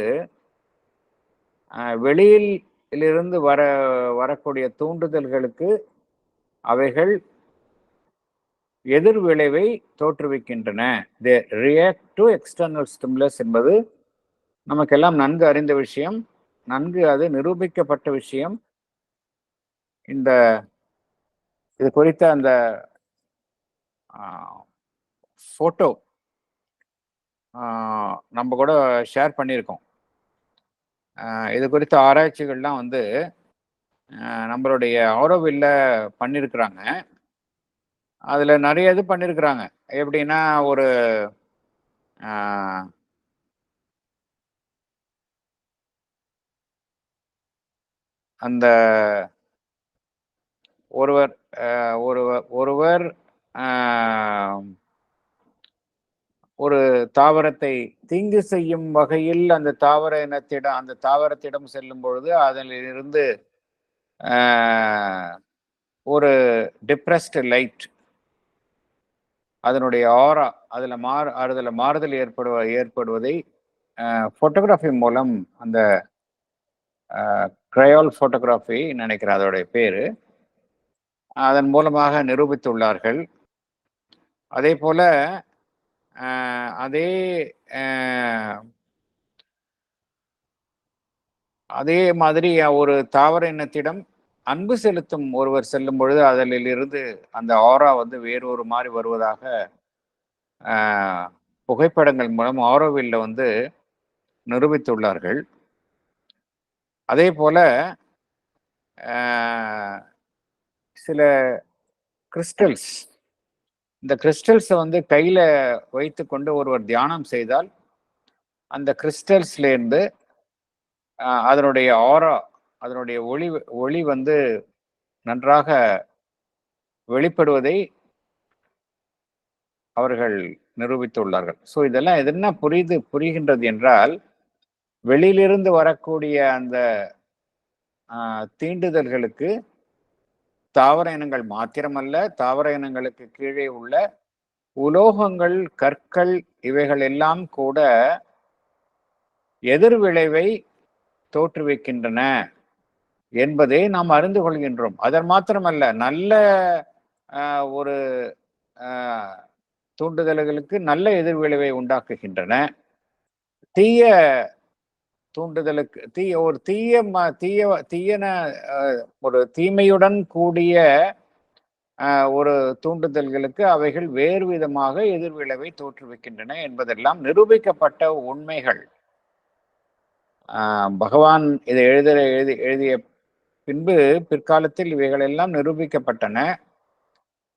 வெளியிலிருந்து வரக்கூடிய தூண்டுதல்களுக்கு அவைகள் எதிர் விளைவை தோற்றுவிக்கின்றன. they react to external stimulus என்பது நமக்கெல்லாம் நன்கு அறிந்த விஷயம், நன்கு அது நிரூபிக்கப்பட்ட விஷயம். இது குறித்த அந்த போட்டோ நம்ம கூட ஷேர் பண்ணியிருக்கோம். இது குறித்த ஆராய்ச்சிகள்லாம் வந்து நம்மளுடைய ஆரோவில்ல பண்ணியிருக்கிறாங்க. அதுல நிறைய இது பண்ணியிருக்கிறாங்க. எப்படின்னா, ஒரு அந்த ஒருவர் ஒரு தாவரத்தை தீங்கு செய்யும் வகையில் அந்த தாவரத்திடம் செல்லும் பொழுது அதிலிருந்து ஒரு டிப்ரெஸ்ட் லைட், அதனுடைய ஆரா, அதுல மாறுதல் ஏற்படுவதை போட்டோகிராஃபி மூலம், அந்த கிரையால் போட்டோகிராஃபி நினைக்கிறேன் அதோடைய பேரு, அதன் மூலமாக நிரூபித்துள்ளார்கள். அதே போல அதே மாதிரி ஒரு தாவர இனத்திடம் அன்பு செலுத்தும் ஒருவர் செல்லும் பொழுது அதிலிருந்து அந்த ஆரா வந்து வேறொரு மாதிரி வருவதாக புகைப்படங்கள் மூலம் ஆரோவில்ல வந்து நிரூபித்துள்ளார்கள். அதே போல சில கிறிஸ்டல்ஸ், இந்த கிறிஸ்டல்ஸை வந்து கையில வைத்து கொண்டு ஒருவர் தியானம் செய்தால் அந்த கிறிஸ்டல்ஸ்ல இருந்து அதனுடைய ஆரா, அதனுடைய ஒளி வந்து நன்றாக வெளிப்படுவதை அவர்கள் நிரூபித்துள்ளார்கள். ஸோ இதெல்லாம் என்ன புரிகின்றது என்றால், வெளியிலிருந்து வரக்கூடிய அந்த தீண்டுதல்களுக்கு தாவர இனங்கள் மாத்திரமல்ல, தாவர இனங்களுக்கு கீழே உள்ள உலோகங்கள், கற்கள், இவைகள் எல்லாம் கூட எதிர்விளைவை தோற்றுவிக்கின்றன என்பதை நாம் அறிந்து கொள்கின்றோம். அதன் மாத்திரமல்ல, நல்ல ஒரு தூண்டுதல்களுக்கு நல்ல எதிர்விளைவை உண்டாக்குகின்றன. தீய தூண்டுதலுக்கு ஒரு தீமையுடன் கூடிய ஒரு தூண்டுதல்களுக்கு அவைகள் வேறு விதமாக எதிர்விளைவை தோற்றுவிக்கின்றன என்பதெல்லாம் நிரூபிக்கப்பட்ட உண்மைகள். பகவான் இதை எழுதிய பின்பு பிற்காலத்தில் இவைகள் எல்லாம் நிரூபிக்கப்பட்டன.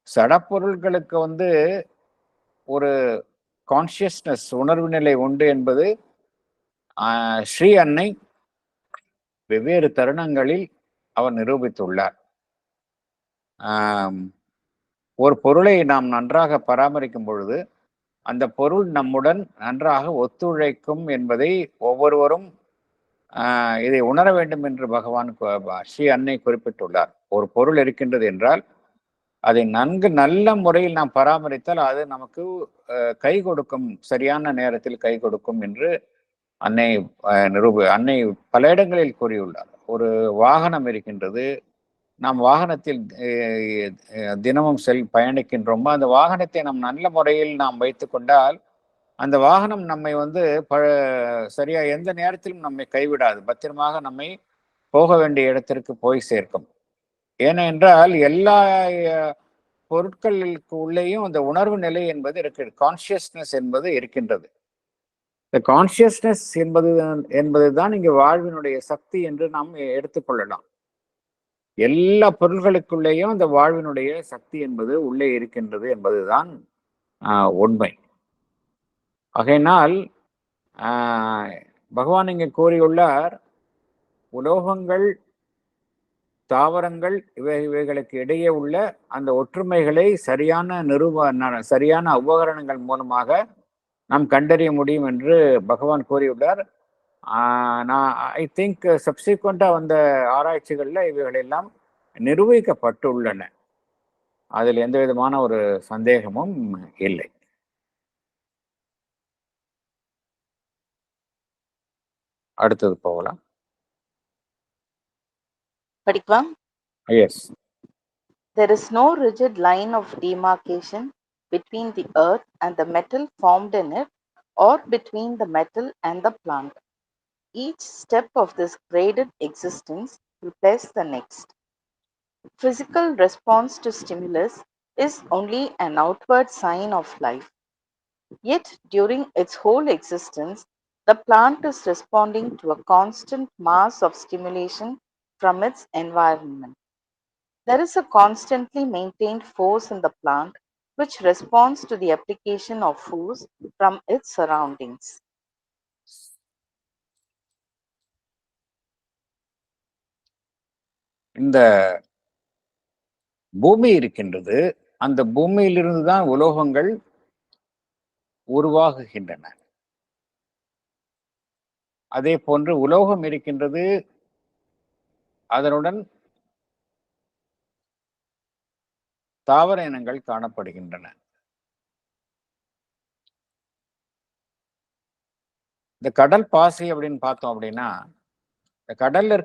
சடப்பொருள்களுக்கு வந்து ஒரு கான்சியஸ்னஸ், உணர்வு நிலை உண்டு என்பது ஸ்ரீ அன்னை வெவ்வேறு தருணங்களில் அவர் நிரூபித்துள்ளார். ஒரு பொருளை நாம் நன்றாக பராமரிக்கும் பொழுது அந்த பொருள் நம்முடன் நன்றாக ஒத்துழைக்கும் என்பதை ஒவ்வொருவரும் இதை உணர வேண்டும் என்று பகவான் ஸ்ரீ அன்னை குறிப்பிட்டுள்ளார். ஒரு பொருள் இருக்கின்றது என்றால் அதை நல்ல முறையில் நாம் பராமரித்தால் அது நமக்கு கை கொடுக்கும், சரியான நேரத்தில் கை கொடுக்கும் என்று அன்னை பல இடங்களில் கூறியுள்ளார். ஒரு வாகனம் இருக்கின்றது, நாம் வாகனத்தில் தினமும் பயணிக்கின்றோமோ, அந்த வாகனத்தை நாம் நல்ல முறையில் நாம் வைத்து கொண்டால் அந்த வாகனம் நம்மை வந்து சரியா எந்த நேரத்திலும் நம்மை கைவிடாது, பத்திரமாக நம்மை போக வேண்டிய இடத்திற்கு போய் சேர்க்கும். ஏனென்றால் எல்லா பொருட்களுக்கு உள்ளேயும் அந்த உணர்வு நிலை என்பது இருக்கிறது, கான்சியஸ்னஸ் என்பது இருக்கின்றது. இந்த கான்சியஸ்னஸ் என்பதுதான் இங்கே வாழ்வினுடைய சக்தி என்று நாம் எடுத்துக்கொள்ளலாம். எல்லா பொருள்களுக்குள்ளேயும் இந்த வாழ்வினுடைய சக்தி என்பது உள்ளே இருக்கின்றது என்பதுதான் உண்மை. ஆகையினால் பகவான் இங்கே கூறியுள்ளார், உலோகங்கள், தாவரங்கள் இவைகளுக்கு இடையே உள்ள அந்த ஒற்றுமைகளை சரியான உபகரணங்கள் மூலமாக நாம் கண்டறிய முடியும் என்று பகவான் கூறியுள்ளார். ஐ திங்க் சப்சிக்வெண்டா வந்த ஆராய்ச்சிகள்ல இவைகள் எல்லாம் நிரூபிக்கப்பட்டுள்ளன. அதில் எந்த விதமான ஒரு சந்தேகமும் இல்லை. அடுத்தது போகலாம். படிக்கலாம். Yes. There is no rigid line of demarcation between the earth and the metal formed in it, or between the metal and the plant. Each step of this graded existence replaces the next. Physical response to stimulus is only an outward sign of life. Yet, during its whole existence, the plant is responding to a constant mass of stimulation from its environment. There is a constantly maintained force in the plant which responds to the application of force from its surroundings. இந்த பூமி இருக்கின்றது, அந்த பூமியிலிருந்து தான் உலோகங்கள் உருவாகுகின்றன. அதே போன்று உலோகம் இருக்கின்றது, அதனுடன் தாவர இனங்கள் காணப்படுகின்றன. இந்த கடல் பாசி அப்படின்னு பார்த்தோம் அப்படின்னா, இந்த கடல்ல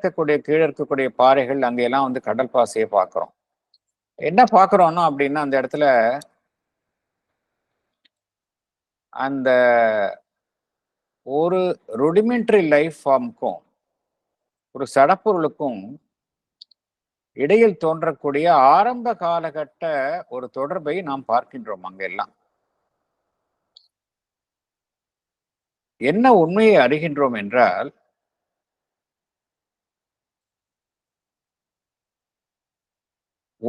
கீழே இருக்கக்கூடிய பாறைகள் அங்கெல்லாம் வந்து கடல் பாசியை பார்க்கிறோம். என்ன பார்க்கிறோம்னா அப்படின்னா, அந்த இடத்துல அந்த ஒரு ருடிமெண்ட்ரி லைஃப் ஃபார்முக்கும் ஒரு சடப்பொருளுக்கும் இடையில் தோன்றக்கூடிய ஆரம்ப காலகட்ட ஒரு தொடர்பை நாம் பார்க்கின்றோம். அங்கெல்லாம் என்ன உண்மையை அறிகின்றோம் என்றால்,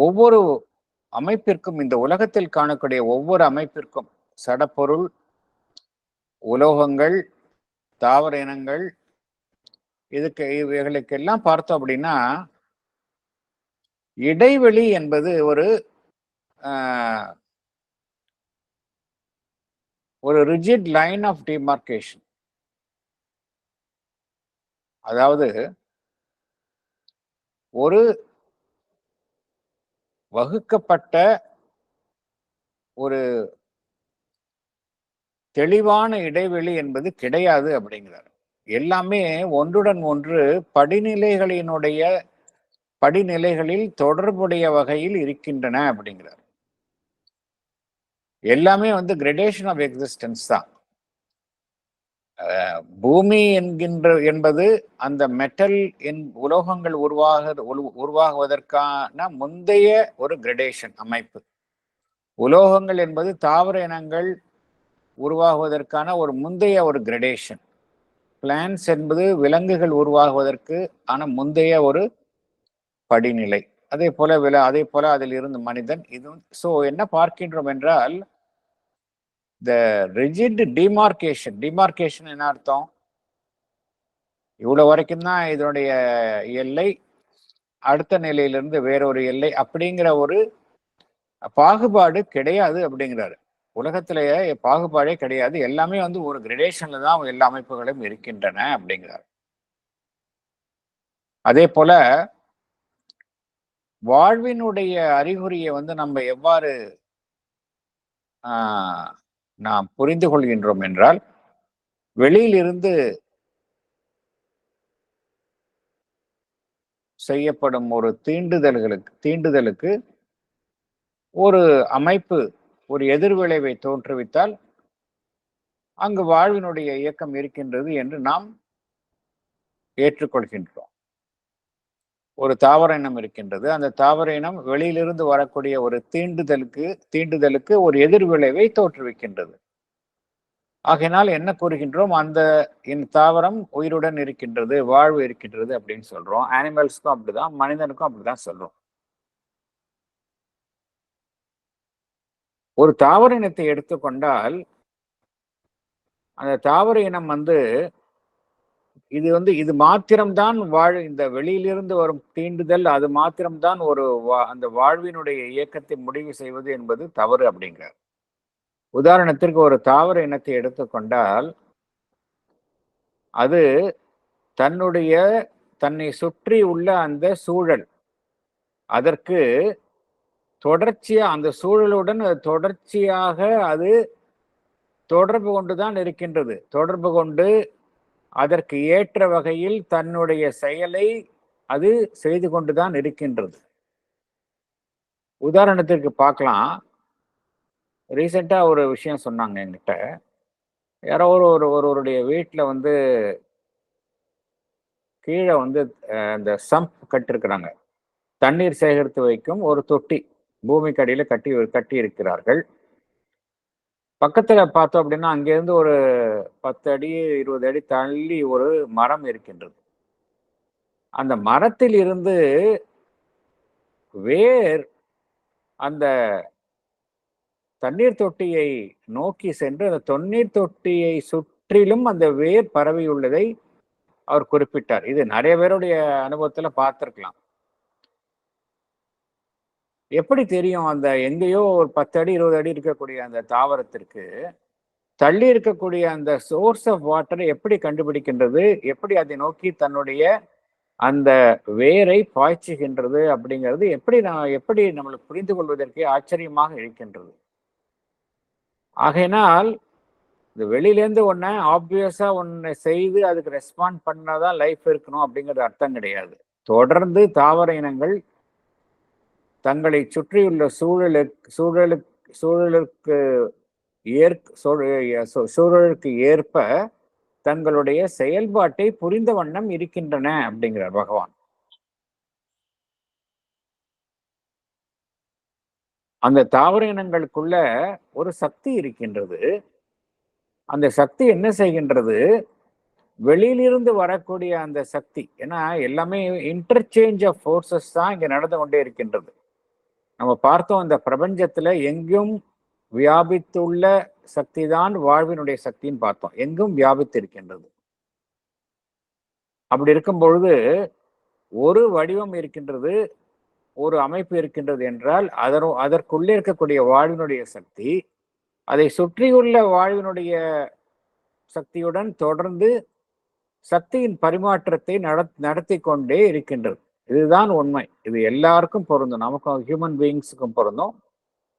ஒவ்வொரு அமைப்பிற்கும், இந்த உலகத்தில் காணக்கூடிய ஒவ்வொரு அமைப்பிற்கும், சடப்பொருள், உலோகங்கள், தாவர இனங்கள், இவைகளுக்கெல்லாம் பார்த்தோம் அப்படின்னா இடைவெளி என்பது ஒரு ரிஜிட் லைன் ஆஃப் டிமார்கேஷன். அதாவது ஒரு வகுக்கப்பட்ட ஒரு தெளிவான இடைவெளி என்பது கிடையாது அப்படிங்கிறார். எல்லாமே ஒன்றுடன் ஒன்று படிநிலைகளில் தொடர்புடைய வகையில் இருக்கின்றன அப்படிங்கிறார். எல்லாமே வந்து கிரடேஷன் ஆஃப் எக்ஸிஸ்டன்ஸ் தான். பூமி என்பது அந்த மெட்டல் உலோகங்கள் உருவாகுவதற்கான முந்தைய ஒரு கிரடேஷன் அமைப்பு. உலோகங்கள் என்பது தாவர இனங்கள் உருவாகுவதற்கான ஒரு முந்தைய ஒரு கிரடேஷன். பிளான்ஸ் என்பது விலங்குகள் உருவாகுவதற்கு ஆன முந்தைய ஒரு படிநிலை. அதே போல அதில் இருந்து மனிதன். இது என்ன பார்க்கின்றோம் என்றால், the rigid demarcation என்ன அர்த்தம்? இவ்வளவு வரைக்கும் தான் இதனுடைய எல்லை, அடுத்த நிலையிலிருந்து வேறொரு எல்லை அப்படிங்கிற ஒரு பாகுபாடு கிடையாது அப்படிங்கிறாரு. உலகத்திலேயே பாகுபாடே கிடையாது, எல்லாமே வந்து ஒரு கிரடேஷன்ல தான் எல்லா அமைப்புகளும் இருக்கின்றன அப்படிங்கிறார். அதே போல வாழ்வினுடைய அறிகுறியை வந்து நம்ம எவ்வாறு நாம் புரிந்து கொள்கின்றோம் என்றால், வெளியிலிருந்து செய்யப்படும் ஒரு தீண்டுதலுக்கு ஒரு அமைப்பு ஒரு எதிர்விளைவை தோற்றுவித்தால் அங்கு வாழ்வினுடைய இயக்கம் இருக்கின்றது என்று நாம் ஏற்றுக்கொள்கின்றோம். ஒரு தாவர இனம் இருக்கின்றது, அந்த தாவர இனம் வெளியிலிருந்து வரக்கூடிய ஒரு தீண்டுதலுக்கு ஒரு எதிர்விளைவை தோற்றுவிக்கின்றது. ஆகையினால் என்ன கூறுகின்றோம், அந்த இந்த தாவரம் உயிருடன் இருக்கின்றது, வாழ்வு இருக்கின்றது அப்படின்னு சொல்றோம். அனிமல்ஸ்க்கும் அப்படிதான், மனிதனுக்கும் அப்படிதான் சொல்றோம். ஒரு தாவர இனத்தை எடுத்துக்கொண்டால் அந்த தாவர இனம் இது மாத்திரம்தான் இந்த வெளியிலிருந்து வரும் தீண்டுதல், அது மாத்திரம்தான் அந்த வாழ்வினுடைய இயக்கத்தை முடிவு செய்வது என்பது தவறு அப்படிங்கிறார். உதாரணத்திற்கு ஒரு தாவர இனத்தை எடுத்துக்கொண்டால் அது தன்னை சுற்றி உள்ள அந்த சூழல், அதற்கு அந்த சூழலுடன் தொடர்ச்சியாக அது தொடர்பு கொண்டுதான் இருக்கின்றது. தொடர்பு கொண்டு அதற்கு ஏற்ற வகையில் தன்னுடைய செயலை அது செய்து கொண்டுதான் இருக்கின்றது. உதாரணத்திற்கு பார்க்கலாம். ரீசெண்டா ஒரு விஷயம் சொன்னாங்க என்கிட்ட. யாரோ ஒருவருடைய வீட்டுல கீழே இந்த சம்ப் கட்டிருக்கிறாங்க. தண்ணீர் சேகரித்து வைக்கும் ஒரு தொட்டி பூமிக்கு அடியில கட்டி இருக்கிறார்கள். பக்கத்துல பார்த்தோம் அப்படின்னா அங்கிருந்து ஒரு 10 அடி 20 அடி தள்ளி ஒரு மரம் இருக்கின்றது. அந்த மரத்தில் இருந்து வேர் அந்த தண்ணீர் தொட்டியை நோக்கி சென்று அந்த தண்ணீர் தொட்டியை சுற்றிலும் அந்த வேர் பரவி உள்ளதை அவர் குறிப்பிட்டார். இது நிறைய பேருடைய அனுபவத்துல பார்த்திருக்கலாம். எப்படி தெரியும்? அந்த எங்கேயோ ஒரு 10 அடி 20 அடி இருக்கக்கூடிய அந்த தாவரத்திற்கு தள்ளி இருக்கக்கூடிய அந்த சோர்ஸ் ஆஃப் வாட்டரை எப்படி கண்டுபிடிக்கின்றது, எப்படி அதை நோக்கி தன்னுடைய அந்த வேரை பாய்ச்சுகின்றது அப்படிங்கிறது எப்படி நம்மளுக்கு புரிந்து கொள்வதற்கே ஆச்சரியமாக இருக்கின்றது. ஆகையினால் இந்த வெளியிலேருந்து ஆப்வியஸா ஒன்னை செய்து அதுக்கு ரெஸ்பாண்ட் பண்ணாதான் லைஃப் இருக்கணும் அப்படிங்கிறது அர்த்தம் கிடையாது. தொடர்ந்து தாவர இனங்கள் தங்களை சுற்றியுள்ள சூழலுக்கு ஏற்ப தங்களுடைய செயல்பாட்டை புரிந்த வண்ணம் இருக்கின்றன அப்படிங்கிறார் பகவான். அந்த தாவர இனங்களுக்குள்ள ஒரு சக்தி இருக்கின்றது. அந்த சக்தி என்ன செய்கின்றது? வெளியிலிருந்து வரக்கூடிய அந்த சக்தி, ஏன்னா எல்லாமே இன்டர்சேஞ்ச் ஆஃப் ஃபோர்ஸஸ் தான் இங்க நடந்து கொண்டே இருக்கின்றது. நம்ம பார்த்தோம், இந்த பிரபஞ்சத்துல எங்கும் வியாபித்துள்ள சக்தி தான் வாழ்வினுடைய சக்தின்னு பார்த்தோம். எங்கும் வியாபித்து இருக்கின்றது. அப்படி இருக்கும் பொழுது ஒரு வடிவம் இருக்கின்றது, ஒரு அமைப்பு இருக்கின்றது என்றால் அதற்குள்ளே இருக்கக்கூடிய வாழ்வினுடைய சக்தி அதை சுற்றியுள்ள வாழ்வினுடைய சக்தியுடன் தொடர்ந்து சக்தியின் பரிமாற்றத்தை நடத்தி கொண்டே இருக்கின்றது. இதுதான் உண்மை. இது எல்லாருக்கும் பொருந்தும். நமக்கும் ஹியூமன் பீயிங்ஸுக்கும் பொருந்தும்,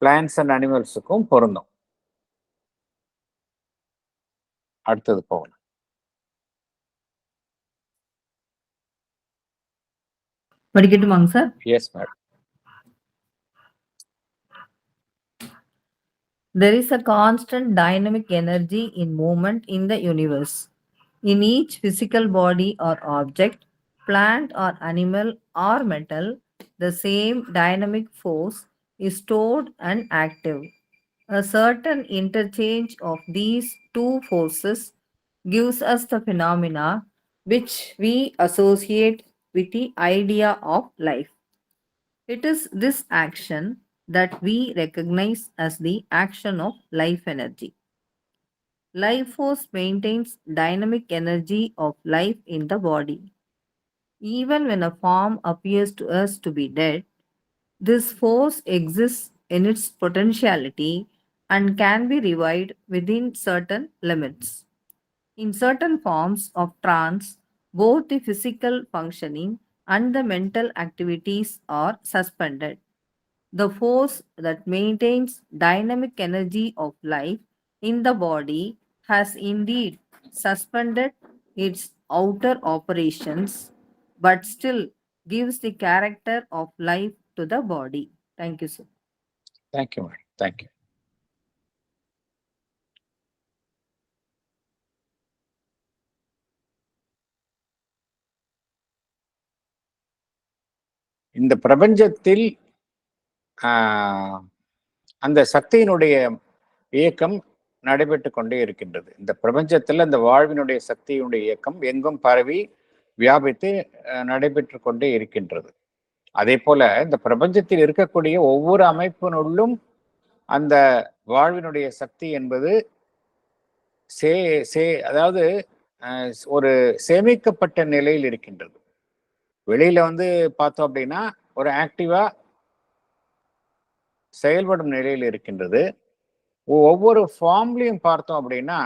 பிளான்ஸ் அண்ட் அனிமல்ஸுக்கும் பொருந்தும். அடுத்தது போகலாம். படிக்கட்டுமாங்க sir? Yes madam. There is a constant dynamic energy in movement in the universe. In each physical body or object, plant or animal or metal, the same dynamic force is stored and active. A certain interchange of these two forces gives us the phenomena which we associate with the idea of life. It is this action that we recognize as the action of life energy. Life force maintains dynamic energy of life in the body. Even when a form appears to us to be dead, this force exists in its potentiality and can be revived within certain limits. In certain forms of trance, both the physical functioning and the mental activities are suspended. The force that maintains dynamic energy of life in the body has indeed suspended its outer operations, but still gives the character of life to the body. Thank you, sir. Thank you, madam. Thank you. இந்த பிரபஞ்சத்தில் அந்த சக்தியினுடைய இயக்கம் நடைபெற்று கொண்டே இருக்கின்றது. இந்த பிரபஞ்சத்தில் இந்த வாழ்வினுடைய சக்தியினுடைய இயக்கம் எங்கும் பரவி வியாபித்து நடைபெற்று கொண்டே இருக்கின்றது. அதே போல இந்த பிரபஞ்சத்தில் இருக்கக்கூடிய ஒவ்வொரு அமைப்பினுள்ளும் அந்த வாழ்வினுடைய சக்தி என்பது அதாவது ஒரு சேமிக்கப்பட்ட நிலையில் இருக்கின்றது. வெளியில வந்து பார்த்தோம் அப்படின்னா ஒரு ஆக்டிவா செயல்படும் நிலையில் இருக்கின்றது. ஒவ்வொரு ஃபார்ம்லையும் பார்த்தோம் அப்படின்னா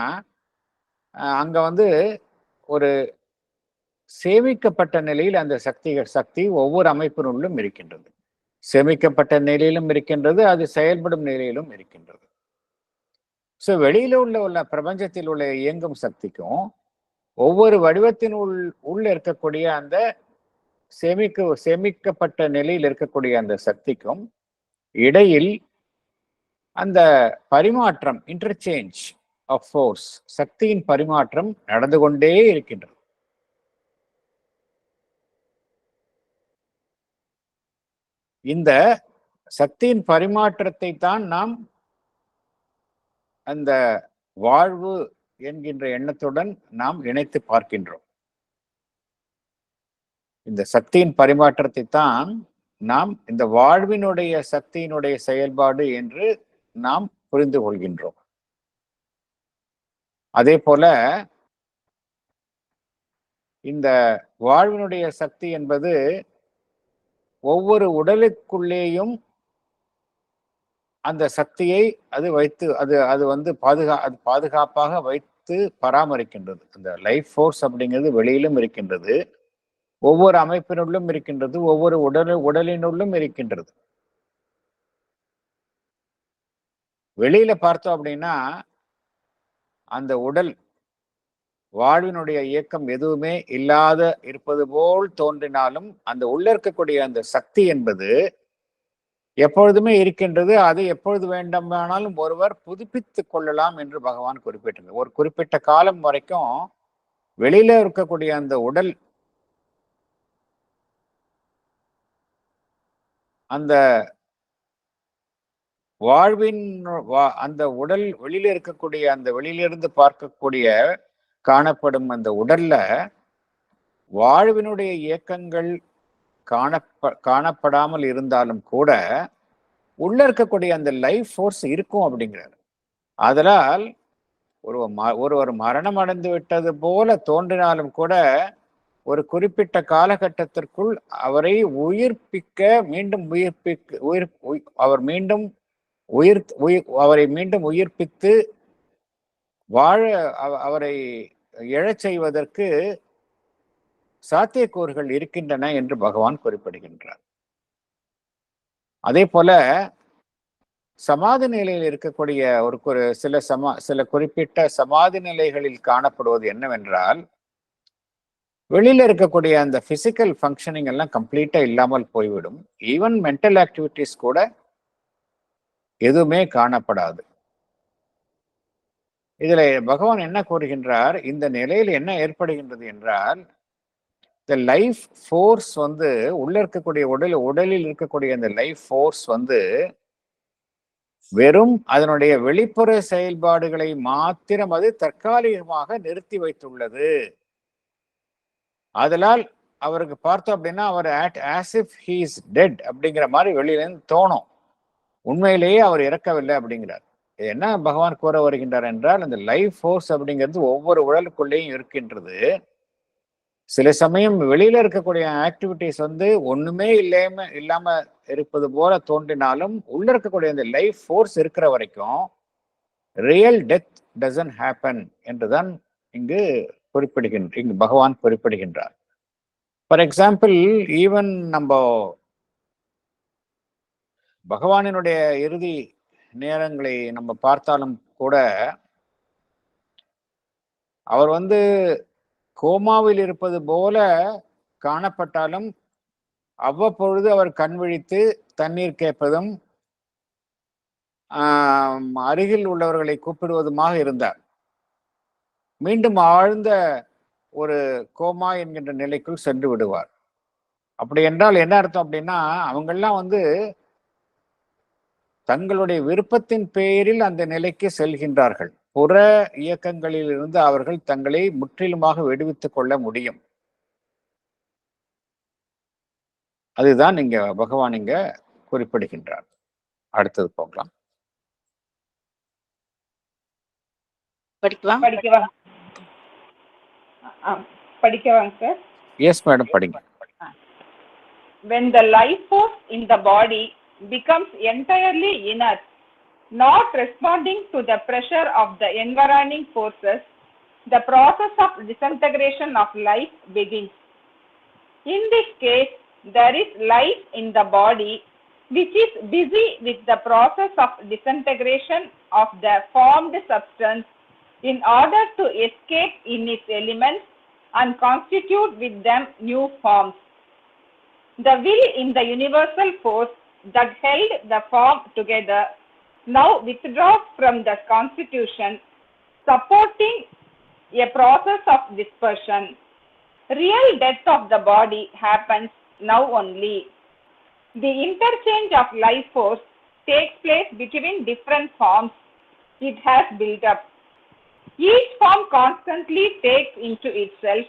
அங்க வந்து ஒரு சேமிக்கப்பட்ட நிலையில் அந்த சக்தி ஒவ்வொரு அமைப்பினுள்ளும் இருக்கின்றது. சேமிக்கப்பட்ட நிலையிலும் இருக்கின்றது, அது செயல்படும் நிலையிலும் இருக்கின்றது. ஸோ வெளியில உள்ள பிரபஞ்சத்தில் உள்ள இயங்கும் சக்திக்கும் ஒவ்வொரு வடிவத்தின் உள்ள இருக்கக்கூடிய அந்த சேமிக்கப்பட்ட நிலையில் இருக்கக்கூடிய அந்த சக்திக்கும் இடையில் அந்த பரிமாற்றம், இன்டர்சேஞ்ச் ஆஃப் ஃபோர்ஸ், சக்தியின் பரிமாற்றம் நடந்து கொண்டே இருக்கின்றது. இந்த சக்தியின் பரிமாற்றத்தை தான் நாம் அந்த வாழ்வு என்கின்ற எண்ணத்துடன் நாம் இணைத்து பார்க்கின்றோம். இந்த சக்தியின் பரிமாற்றத்தை தான் நாம் இந்த வாழ்வினுடைய சக்தியினுடைய செயல்பாடு என்று நாம் புரிந்து கொள்கின்றோம். அதே போல இந்த வாழ்வினுடைய சக்தி என்பது ஒவ்வொரு உடலுக்குள்ளேயும் அந்த சக்தியை அது வைத்து அது வந்து பாதுகாப்பாக வைத்து பராமரிக்கின்றது. அந்த லைஃப் ஃபோர்ஸ் அப்படிங்கிறது வெளியிலும் இருக்கின்றது, ஒவ்வொரு அமைப்பினுள்ளும் இருக்கின்றது, ஒவ்வொரு உடலினுள்ளும் இருக்கின்றது. வெளியில பார்த்தோம் அப்படின்னா அந்த உடல் வாழ்வினுடைய இயக்கம் எதுவுமே இல்லாத இருப்பது போல் தோன்றினாலும் அந்த உள்ள இருக்கக்கூடிய அந்த சக்தி என்பது எப்பொழுதுமே இருக்கின்றது. அது எப்பொழுது வேண்டுமானாலும் ஒருவர் புதுப்பித்துக் கொள்ளலாம் என்று பகவான் குறிப்பிட்டிருந்தார். ஒரு குறிப்பிட்ட காலம் வரைக்கும் வெளியில இருக்கக்கூடிய அந்த உடல் அந்த வாழ்வின் அந்த உடல் வெளியில இருக்கக்கூடிய அந்த வெளியிலிருந்து பார்க்கக்கூடிய காணப்படும் அந்த உடல்ல வாழ்வினுடைய இயக்கங்கள் காணப்படாமல் இருந்தாலும் கூட உள்ள இருக்கக்கூடிய அந்த லைஃப் ஃபோர்ஸ் இருக்கும் அப்படிங்கிறார். அதனால் ஒருவர் மரணம் அடைந்து விட்டது போல தோன்றினாலும் கூட ஒரு குறிப்பிட்ட காலகட்டத்திற்குள் அவரை அவரை மீண்டும் உயிர்ப்பித்து வாழ அவரை எழச் செய்வதற்கு சாத்தியக்கூறுகள் இருக்கின்றன என்று பகவான் குறிப்பிடுகின்றார். அதே போல சமாதி நிலையில் இருக்கக்கூடிய சில குறிப்பிட்ட சமாதி நிலைகளில் காணப்படுவது என்னவென்றால், வெளியில இருக்கக்கூடிய அந்த பிசிக்கல் ஃபங்க்ஷனிங் எல்லாம் கம்ப்ளீட்டா இல்லாமல் போய்விடும். ஈவன் மென்டல் ஆக்டிவிட்டிஸ் கூட எதுவுமே காணப்படாது. இதுல பகவான் என்ன கூறுகின்றார், இந்த நிலையில் என்ன ஏற்படுகின்றது என்றால், இந்த லைஃப் ஃபோர்ஸ் வந்து உள்ள இருக்கக்கூடிய உடலில் இருக்கக்கூடிய அந்த லைஃப் ஃபோர்ஸ் வந்து வெறும் அதனுடைய வெளிப்புற செயல்பாடுகளை மாத்திரம் அது தற்காலிகமாக நிறுத்தி வைத்துள்ளது. அதனால் அவருக்கு பார்த்தோம் அப்படின்னா அவர் as if he is dead அப்படிங்கிற மாதிரி வெளியிலேருந்து தோணும். உண்மையிலேயே அவர் இறக்கவில்லை அப்படிங்கிறார். என்ன பகவான் கூற வருகின்றார் என்றால், அந்த லைஃப் ஃபோர்ஸ் அப்படிங்கிறது ஒவ்வொரு உடலுக்குள்ளேயும் இருக்கின்றது. சில சமயம் வெளியில இருக்கக்கூடிய ஆக்டிவிட்டிஸ் வந்து ஒண்ணுமே இல்லாம இருப்பது போல தோன்றினாலும் உள்ள இருக்கக்கூடிய அந்த லைஃப் ஃபோர்ஸ் இருக்கிற வரைக்கும் ரியல் டெத் டசன்ட் ஹேப்பன் என்றுதான் இங்கு பகவான் குறிப்பிடுகின்றார். ஃபார் எக்ஸாம்பிள், ஈவன் நம்ம பகவானினுடைய இறுதி நேரங்களை நம்ம பார்த்தாலும் கூட அவர் வந்து கோமாவில் இருப்பது போல காணப்பட்டாலும் அவ்வப்பொழுது அவர் கண் விழித்து தண்ணீர் கேட்பதும் அருகில் உள்ளவர்களை கூப்பிடுவதுமாக இருந்தார். மீண்டும் ஆழ்ந்த ஒரு கோமா என்கின்ற நிலைக்குள் சென்று விடுவார். அப்படி என்றால் என்ன அர்த்தம் அப்படின்னா, அவங்கெல்லாம் வந்து தங்களுடைய விருப்பத்தின் பேரில் அந்த நிலைக்கு செல்கின்றார்கள். புற இயக்கங்களிலிருந்து அவர்கள் தங்களை முற்றிலுமாக விடுவித்துக் கொள்ள முடியும். அதுதான் இங்க பகவான் இங்க குறிப்பிடுகின்றார். அடுத்தது போகலாம். படிக்கவாங்க சார். எஸ் மேடம், படிங்க. When the life force in the body becomes entirely inert, not responding to the pressure of the environing forces, the process of disintegration of life begins. In this case, there is life in the body which is busy with the process of disintegration of the formed substance in order to escape in its elements and constitute with them new forms. The will in the universal force that held the form together now withdraws from the constitution, supporting a process of dispersion. Real death of the body happens now only. The interchange of life force takes place between different forms it has built up. Each form constantly takes into itself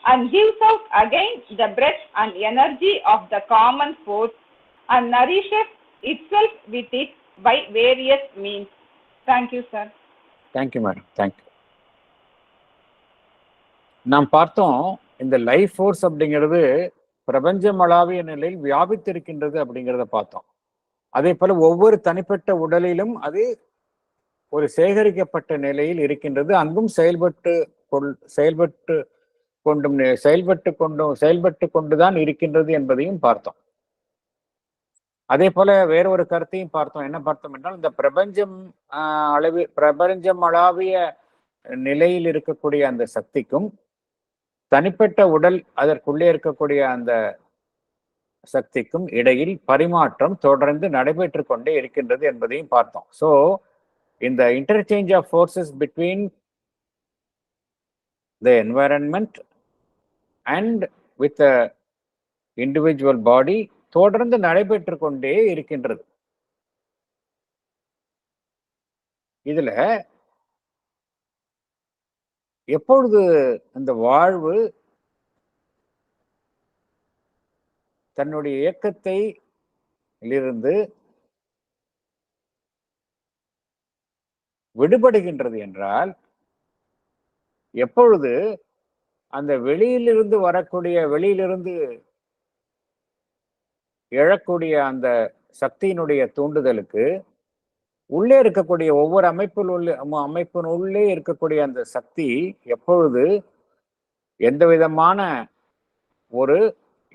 and gives out again the breath and energy of the common force and nourishes itself with it by various means. Thank you, sir. Thank you, madam. Thank you. நாம் பார்த்தோம், இந்த life force அப்படிங்கிறது பிரபஞ்சமளாவிய நிலையில் வியாபித்திருக்கின்றது அப்படிங்கிறத பார்த்தோம். அதே போல ஒவ்வொரு தனிப்பட்ட உடலிலும் அது ஒரு சேகரிக்கப்பட்ட நிலையில் இருக்கின்றது. அங்கும் செயல்பட்டு கொண்டுதான் இருக்கின்றது என்பதையும் பார்த்தோம். அதே போல வேறொரு கருத்தையும் பார்த்தோம். என்ன பார்த்தோம் என்றால், இந்த பிரபஞ்சமளாவிய நிலையில் இருக்கக்கூடிய அந்த சக்திக்கும் தனிப்பட்ட உடல் அதற்குள்ளே இருக்கக்கூடிய அந்த சக்திக்கும் இடையில் பரிமாற்றம் தொடர்ந்து நடைபெற்று கொண்டே இருக்கின்றது என்பதையும் பார்த்தோம். ஸோ இந்த interchange of forces between the environment and with the individual body தொடர்ந்து நடைபெற்று கொண்டே இருக்கின்றது. இதுல எப்பொழுது இந்த வாழ்வு தன்னுடைய இயக்கத்தை இருந்து விடுபடுகின்றது என்றால், எப்பொழுது அந்த வெளியிலிருந்து எழக்கூடிய அந்த சக்தியினுடைய தூண்டுதலுக்கு உள்ளே இருக்கக்கூடிய ஒவ்வொரு அமைப்பினுள்ளே இருக்கக்கூடிய அந்த சக்தி எப்பொழுது எந்த விதமான ஒரு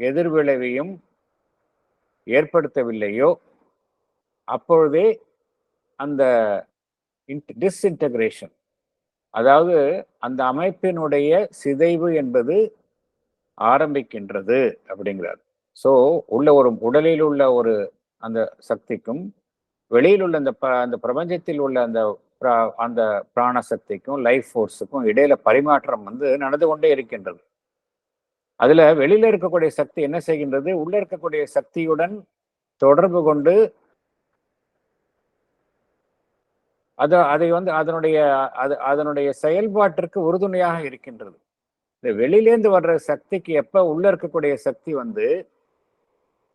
எதிர்விளைவையும் ஏற்படுத்தவில்லையோ அப்பொழுதே அந்த டிஸ்இன்டகிரேஷன், அதாவது அந்த அமைப்பினுடைய சிதைவு என்பது ஆரம்பிக்கின்றது அப்படிங்கிறார். ஸோ ஒரு உடலில் உள்ள ஒரு அந்த சக்திக்கும் வெளியில் உள்ள அந்த பிரபஞ்சத்தில் உள்ள அந்த பிராண சக்திக்கும் லைஃப் ஃபோர்ஸுக்கும் இடையில பரிமாற்றம் நடந்து கொண்டே இருக்கின்றது. அதுல வெளியில இருக்கக்கூடிய சக்தி என்ன செய்கின்றது? உள்ள இருக்கக்கூடிய சக்தியுடன் தொடர்பு கொண்டு அதனுடைய செயல்பாட்டிற்கு உறுதுணையாக இருக்கின்றது. இந்த வெளியிலேந்து வர்ற சக்திக்கு எப்ப உள்ள இருக்கக்கூடிய சக்தி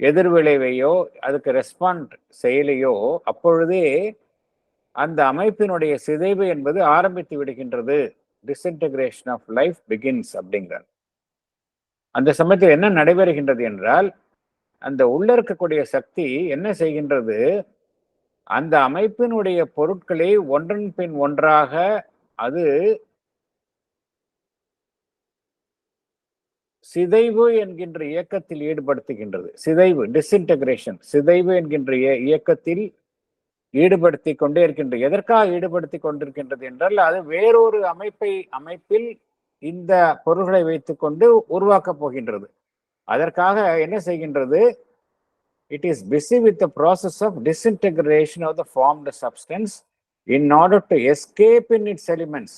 எதிர்விளைவையோ அதுக்கு ரெஸ்பாண்ட் செய்யலையோ அப்பொழுதே அந்த அமைப்பினுடைய சிதைவு என்பது ஆரம்பித்து விடுகின்றது. டிஸ்இன்டகிரேஷன் ஆஃப் லைஃப் பிகின்ஸ் அப்படிங்கிறார். அந்த சமயத்தில் என்ன நடைபெறுகின்றது என்றால், அந்த உள்ள இருக்கக்கூடிய சக்தி என்ன செய்கின்றது? அந்த அமைப்பினுடைய பொருட்களை ஒன்றன் பின் ஒன்றாக அது சிதைவு என்கின்ற இயக்கத்தில் ஈடுபடுத்துகின்றது. சிதைவு என்கின்ற இயக்கத்தில் ஈடுபடுத்தி கொண்டே இருக்கின்றது. எதற்காக ஈடுபடுத்தி கொண்டிருக்கின்றது என்றால், அது வேறொரு அமைப்பில் இந்த பொருள்களை வைத்துக்கொண்டு உருவாக்கப் போகின்றது. அதற்காக என்ன செய்கின்றது? It is busy with the process of disintegration of the formed substance in order to escape in its elements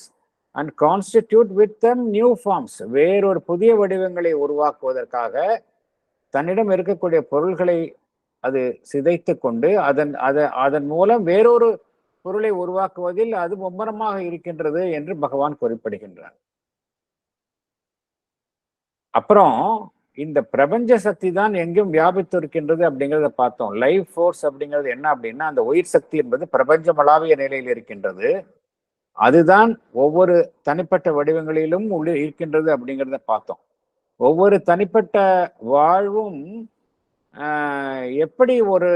and constitute with them new forms. வேறொரு புதிய வடிவங்களை உருவாக்குவதற்காக தன்னிடம் இருக்கக்கூடிய பொருள்களை அது சிதைத்து கொண்டு அதன் மூலம் வேறொரு பொருளை உருவாக்குவதில் அது மும்முரமாக இருக்கின்றது என்று பகவான் குறிப்பிடுகின்றார். அப்புறம் இந்த பிரபஞ்ச சக்தி தான் எங்கும் வியாபித்து இருக்கின்றது அப்படிங்கிறத பார்த்தோம். லைஃப் ஃபோர்ஸ் அப்படிங்கிறது என்ன அப்படின்னா, அந்த உயிர் சக்தி என்பது பிரபஞ்சமளாவிய நிலையில் இருக்கின்றது. அதுதான் ஒவ்வொரு தனிப்பட்ட வடிவங்களிலும் உள்ள இருக்கின்றது அப்படிங்கிறத பார்த்தோம். ஒவ்வொரு தனிப்பட்ட வாழ்வும் எப்படி ஒரு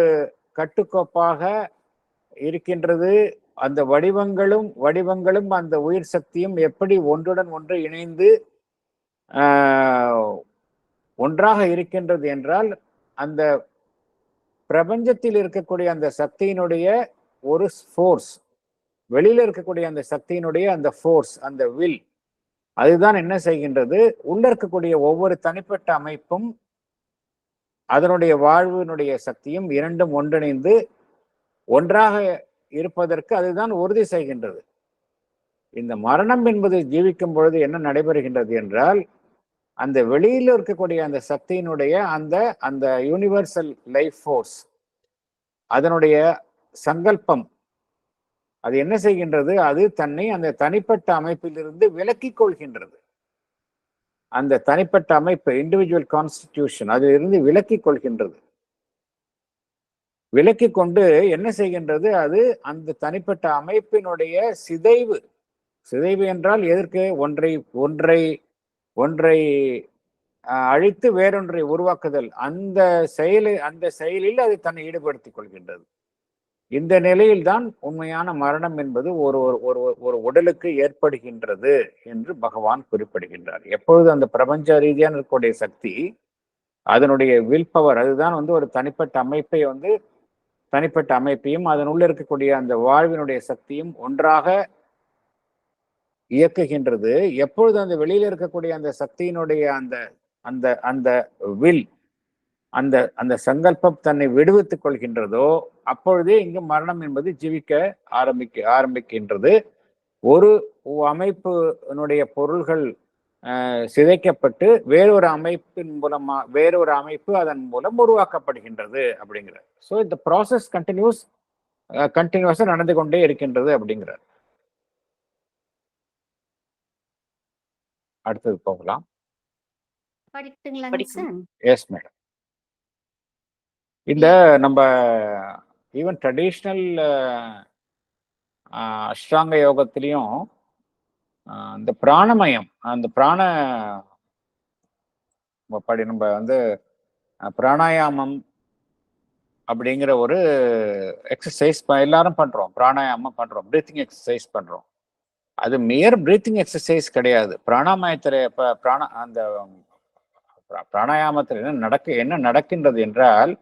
கட்டுக்கோப்பாக இருக்கின்றது, அந்த வடிவங்களும் அந்த உயிர் சக்தியும் எப்படி ஒன்றுடன் ஒன்று இணைந்து ஒன்றாக இருக்கின்றது என்றால், அந்த பிரபஞ்சத்தில் இருக்கக்கூடிய அந்த சக்தியினுடைய ஒரு ஃபோர்ஸ், வெளியில இருக்கக்கூடிய அந்த சக்தியினுடைய அந்த ஃபோர்ஸ், அந்த வில், அதுதான் என்ன செய்கின்றது, உள்ள இருக்கக்கூடிய ஒவ்வொரு தனிப்பட்ட அமைப்பும் அதனுடைய வாழ்வினுடைய சக்தியும் இரண்டும் ஒன்றிணைந்து ஒன்றாக இருப்பதற்கு அதுதான் உறுதி செய்கின்றது. இந்த மரணம் என்பது ஜீவிக்கும் பொழுது என்ன நடைபெறுகின்றது என்றால், அந்த வெளியில இருக்கக்கூடிய அந்த சக்தியினுடைய அந்த அந்த யூனிவர்சல் லைஃப் ஃபோர்ஸ், அதனுடைய சங்கல்பம், அது என்ன செய்கின்றது, அது தன்னை அந்த தனிப்பட்ட அமைப்பிலிருந்து விலக்கிக் கொள்கின்றது. அந்த தனிப்பட்ட அமைப்பு, இண்டிவிஜுவல் கான்ஸ்டிடியூஷன், அதிலிருந்து விலக்கிக் கொள்கின்றது. விலக்கிக் கொண்டு என்ன செய்கின்றது, அது அந்த தனிப்பட்ட அமைப்பினுடைய சிதைவு என்றால் எதற்கு, ஒன்றை அழித்து வேறொன்றை உருவாக்குதல், அந்த செயலில் அது தன்னை ஈடுபடுத்திக் கொள்கின்றது. இந்த நிலையில்தான் உண்மையான மரணம் என்பது ஒரு உடலுக்கு ஏற்படுகின்றது என்று பகவான் குறிப்பிடுகின்றார். எப்பொழுது அந்த பிரபஞ்ச ரீதியான இருக்கக்கூடிய சக்தி, அதனுடைய வில் பவர், அதுதான் ஒரு தனிப்பட்ட அமைப்பையும் அதனுள்ள இருக்கக்கூடிய அந்த வாழ்வினுடைய சக்தியும் ஒன்றாக இயக்குகின்றது. எப்பொழுது அந்த வெளியில இருக்கக்கூடிய அந்த சக்தியினுடைய அந்த அந்த அந்த வில், அந்த சங்கல்பம் தன்னை விடுவித்துக் கொள்கின்றதோ, அப்பொழுதே இங்கு மரணம் என்பது ஜீவிக்க ஆரம்பிக்கின்றது. ஒரு அமைப்பினுடைய பொருள்கள் சிதைக்கப்பட்டு வேறொரு அமைப்பு அதன் மூலம் உருவாக்கப்படுகின்றது அப்படிங்கிறார். ஸோ இந்த ப்ராசஸ் கண்டினியூஸா நடந்து கொண்டே இருக்கின்றது அப்படிங்கிறார். அடுத்தது போகலாம். Yes madam. இந்த நம்ம ஈவன் ட்ரெடிஷ்னல் அஷ்டாங்க யோகத்திலையும் இந்த பிராணமயம், அந்த நம்ம பிராணாயாமம் அப்படிங்கிற ஒரு எக்ஸசைஸ் எல்லாரும் பண்றோம். பிராணாயாமம் பண்றோம், பிரீத்திங் எக்ஸசைஸ் பண்றோம். அது மியர் பிரீத்திங் எக்ஸசைஸ் கிடையாது. அந்த பிராணாயாமத்தில் என்ன நடக்கின்றது என்றால்,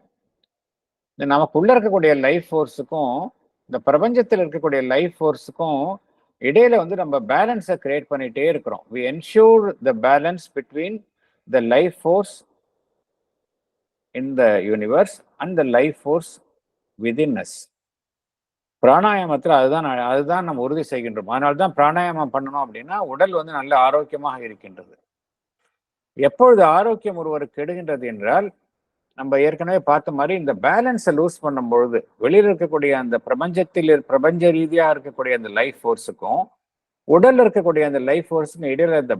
நமக்குள்ள இருக்கக்கூடிய லைஃப் ஃபோர்ஸுக்கும் இந்த பிரபஞ்சத்தில் இருக்கக்கூடிய லைஃப் ஃபோர்ஸுக்கும் இடையில நம்ம பேலன்ஸை கிரியேட் பண்ணிட்டே இருக்கிறோம். we ensure the balance between the life force in the universe and the life force within us. பிராணாயாமத்தில் அதுதான் நம்ம உறுதி செய்கின்றோம். அதனால்தான் பிராணாயாமம் பண்ணணும் அப்படின்னா உடல் நல்ல ஆரோக்கியமாக இருக்கின்றது. எப்பொழுது ஆரோக்கியம் ஒருவருக்கு கெடுகின்றது என்றால், நம்ம ஏற்கனவே பார்த்த மாதிரி இந்த பேலன்ஸை லூஸ் பண்ணும் பொழுது, வெளியில் இருக்கக்கூடிய அந்த பிரபஞ்ச ரீதியாக இருக்கக்கூடிய அந்த லைஃப் ஃபோர்ஸுக்கும் உடல்ல இருக்கக்கூடிய அந்த லைஃப் ஃபோர்ஸுக்கும் இடையில இந்த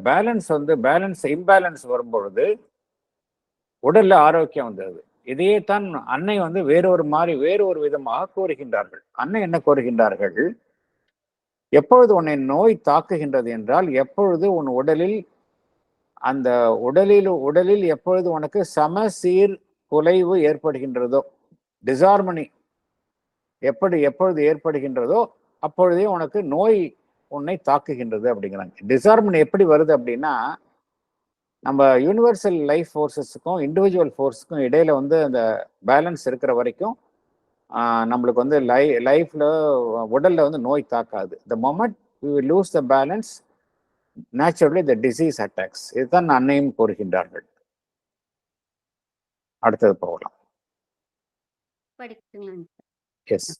இம்பேலன்ஸ் வரும்பொழுது உடல்ல ஆரோக்கியம் வந்தது. இதையே தான் அன்னை வேறொரு விதமாக கூறுகின்றார்கள். அன்னை என்ன கூறுகின்றார்கள், எப்பொழுது உன்னை நோய் தாக்குகின்றது என்றால், எப்பொழுது உன் உடலில் எப்பொழுது உனக்கு சமசீர் குலைவு ஏற்படுகின்றதோ, டிசார்மனி எப்பொழுது ஏற்படுகின்றதோ அப்பொழுதே உனக்கு நோய் உன்னை தாக்குகின்றது அப்படிங்கிறாங்க. டிசார்மனி எப்படி வருது அப்படின்னா, நம்ம யூனிவர்சல் லைஃப் ஃபோர்ஸஸுக்கும் இண்டிவிஜுவல் ஃபோர்ஸுக்கும் இடையில அந்த பேலன்ஸ் இருக்கிற வரைக்கும் நம்மளுக்கு லைஃப்ல உடல்ல நோய் தாக்காது. The moment we lose the balance, naturally the disease attacks. இதுதான் அன்னையும் கூறுகின்றார்கள். அடுத்தது போகலாம். S.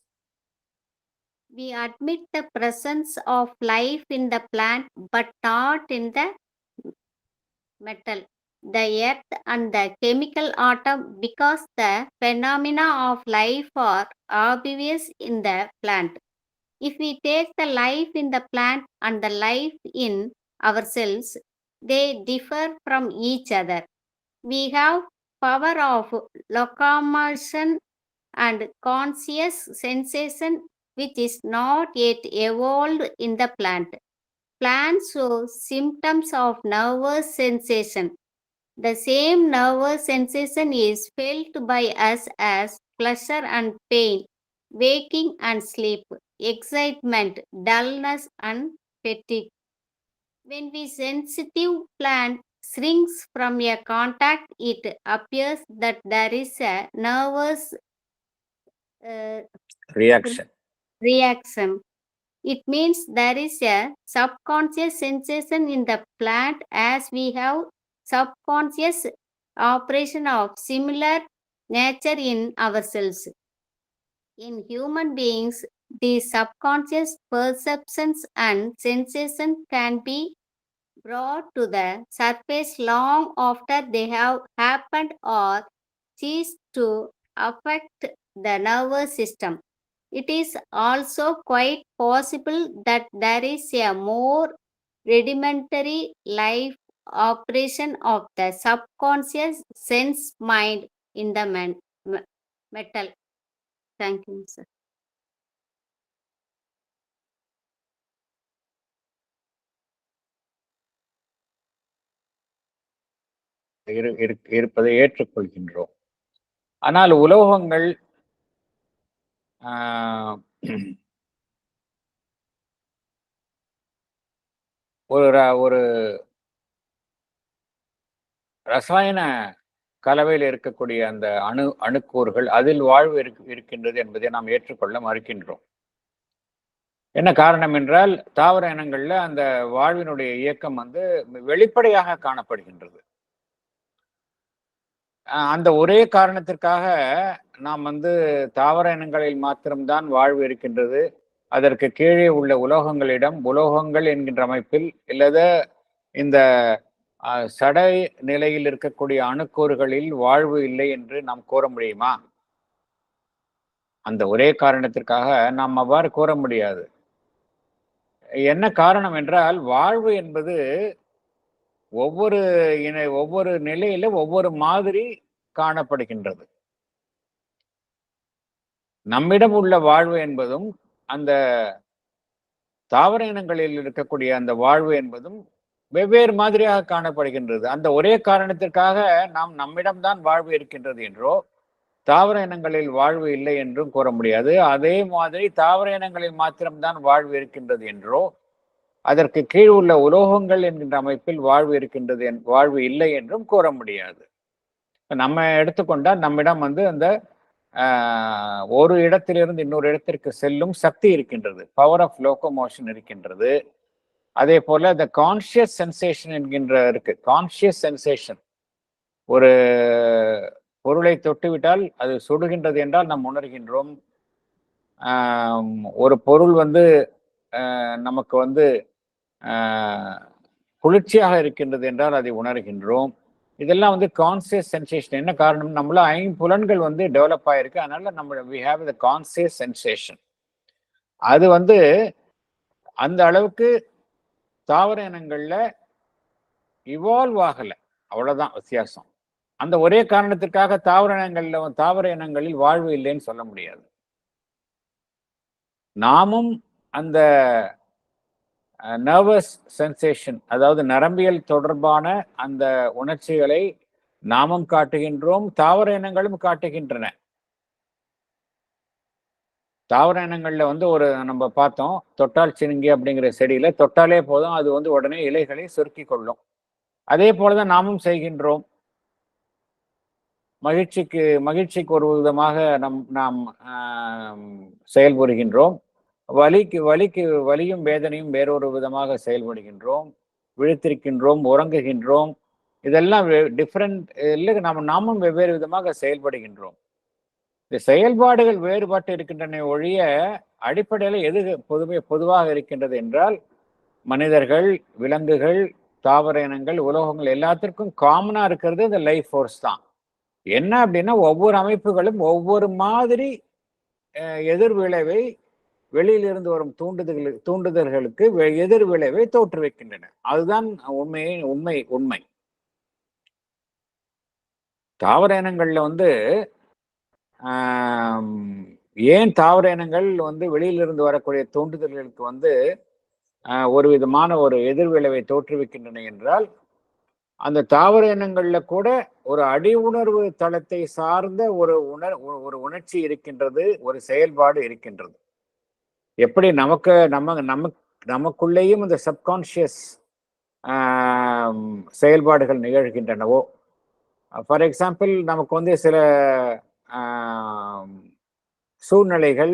We admit the presence of life in the plant but not in the metal, the earth and the chemical atom, because the phenomena of life are obvious in the plant. If we take the life in the plant and the life in ourselves, they differ from each other. We have power of locomotion and conscious sensation which is not yet evolved in the plant. Plants show symptoms of nervous sensation. The same nervous sensation is felt by us as pleasure and pain, waking and sleep, excitement, dullness, and fatigue. When we sensitive plant shrinks from a contact, it appears that there is a nervous uh, reaction. reaction. It means there is a subconscious sensation in the plant as we have subconscious operation of similar nature in ourselves. In human beings, these subconscious perceptions and sensations can be brought to the surface long after they have happened or ceased to affect the nervous system. It is also quite possible that there is a more rudimentary life operation of the subconscious sense mind in the metal. Thank you, sir. இருப்பதை ஏற்றுக்கொள்கின்றோம். ஆனால் உலோகங்கள் ஒரு ரசாயன கலவையில் இருக்கக்கூடிய அந்த அணுக்கூறுகள் அதில் வாழ்வு இருக்கின்றது என்பதை நாம் ஏற்றுக்கொள்ள மறுக்கின்றோம். என்ன காரணம் என்றால் தாவர இனங்கள்ல அந்த வாழ்வினுடைய இயக்கம் வெளிப்படையாக காணப்படுகின்றது. அந்த ஒரே காரணத்திற்காக நாம் தாவர இனங்களில் மாத்திரம்தான் வாழ்வு இருக்கின்றது, அதற்கு கீழே உள்ள உலோகங்கள் என்கின்ற அமைப்பில் இல்லத இந்த சடை நிலையில் இருக்கக்கூடிய அணுக்கூறுகளில் வாழ்வு இல்லை என்று நாம் கூற முடியுமா? அந்த ஒரே காரணத்திற்காக நாம் அவ்வாறு கூற முடியாது. என்ன காரணம் என்றால் வாழ்வு என்பது ஒவ்வொரு நிலையில ஒவ்வொரு மாதிரி காணப்படுகின்றது. நம்மிடம் உள்ள வாழ்வு என்பதும் அந்த தாவர இனங்களில் இருக்கக்கூடிய அந்த வாழ்வு என்பதும் வெவ்வேறு மாதிரியாக காணப்படுகின்றது. அந்த ஒரே காரணத்திற்காக நாம் நம்மிடம்தான் வாழ்வு இருக்கின்றது என்றோ தாவர இனங்களில் வாழ்வு இல்லை என்றும் கூற முடியாது. அதே மாதிரி தாவர இனங்களில் மாத்திரம்தான் வாழ்வு இருக்கின்றது என்றோ அதற்கு கீழ் உள்ள உலோகங்கள் என்கின்ற அமைப்பில் வாழ்வு இல்லை என்றும் கூற முடியாது. நம்ம எடுத்துக்கொண்டால் நம்மிடம் அந்த ஒரு இடத்திலிருந்து இன்னொரு இடத்திற்கு செல்லும் சக்தி இருக்கின்றது, பவர் ஆஃப் லோகோமோஷன் இருக்கின்றது. அதே போல இந்த கான்சியஸ் சென்சேஷன் இருக்கு. கான்சியஸ் சென்சேஷன், ஒரு பொருளை தொட்டுவிட்டால் அது சுடுகின்றது என்றால் நாம் உணர்கின்றோம். ஒரு பொருள் நமக்கு குளிர்ச்சியாக இருக்கின்றது என்றால் அதை உணர்கின்றோம். இதெல்லாம் கான்சியஸ் சென்சேஷன். என்ன காரணம்? நம்மள 5 புலன்கள் டெவலப் ஆயிருக்கு, அதனால we have the conscious sensation. அது அந்த அளவுக்கு தாவர இனங்கள்ல இவால்வ் ஆகல, அவ்வளவுதான் வித்தியாசம். அந்த ஒரே காரணத்திற்காக தாவர இனங்களில் வாழ்வு இல்லைன்னு சொல்ல முடியாது. நாமும் அந்த நர்வஸ் சென்சேஷன், அதாவது நரம்பியல் தொடர்பான அந்த உணர்ச்சிகளை நாமும் காட்டுகின்றோம், தாவர இனங்களும் காட்டுகின்றன. தாவர இனங்கள்ல நம்ம பார்த்தோம், தொட்டால் சினுங்கி அப்படிங்கிற செடியில தொட்டாலே போதும், அது உடனே இலைகளை சுருக்கி கொள்ளும். அதே போலதான் நாமும் செய்கின்றோம். மகிழ்ச்சிக்கு ஒரு விதமாக நாம் செயல்படுகின்றோம். வலியும் வேதனையும் வேறொரு விதமாக செயல்படுகின்றோம். விழித்திருக்கின்றோம், உறங்குகின்றோம். இதெல்லாம் டிஃப்ரெண்ட் இல்லை, நாமும் வெவ்வேறு விதமாக செயல்படுகின்றோம். இந்த செயல்பாடுகள் வேறுபட்டு இருக்கின்றன ஒழிய அடிப்படையில் எது பொதுவாக இருக்கின்றது என்றால் மனிதர்கள், விலங்குகள், தாவர இனங்கள், உலோகங்கள் எல்லாத்திற்கும் காமனா இருக்கிறது இந்த லைஃப் ஃபோர்ஸ் தான். என்ன அப்படின்னா ஒவ்வொரு அமைப்புகளும் ஒவ்வொரு மாதிரி எதிர் விளைவை வெளியிலிருந்து வரும் தூண்டுதல்களுக்கு எதிர் விளைவை தோற்றுவிக்கின்றன. அதுதான் உண்மை. தாவர இனங்கள்ல வந்து ஏன் தாவர இனங்கள் வந்து வெளியிலிருந்து வரக்கூடிய தூண்டுதல்களுக்கு வந்து ஒரு விதமான ஒரு எதிர்விளைவை தோற்றுவிக்கின்றன என்றால், அந்த தாவர இனங்கள்ல கூட ஒரு அடி உணர்வு தளத்தை சார்ந்த ஒரு உணர்ச்சி இருக்கின்றது, ஒரு செயல்பாடு இருக்கின்றது. எப்படி நமக்குள்ளேயும் இந்த சப்கான்ஷியஸ் செயல்பாடுகள் நிகழ்கின்றனவோ, ஃபார் எக்ஸாம்பிள் நமக்கு வந்து சில சூழ்நிலைகள்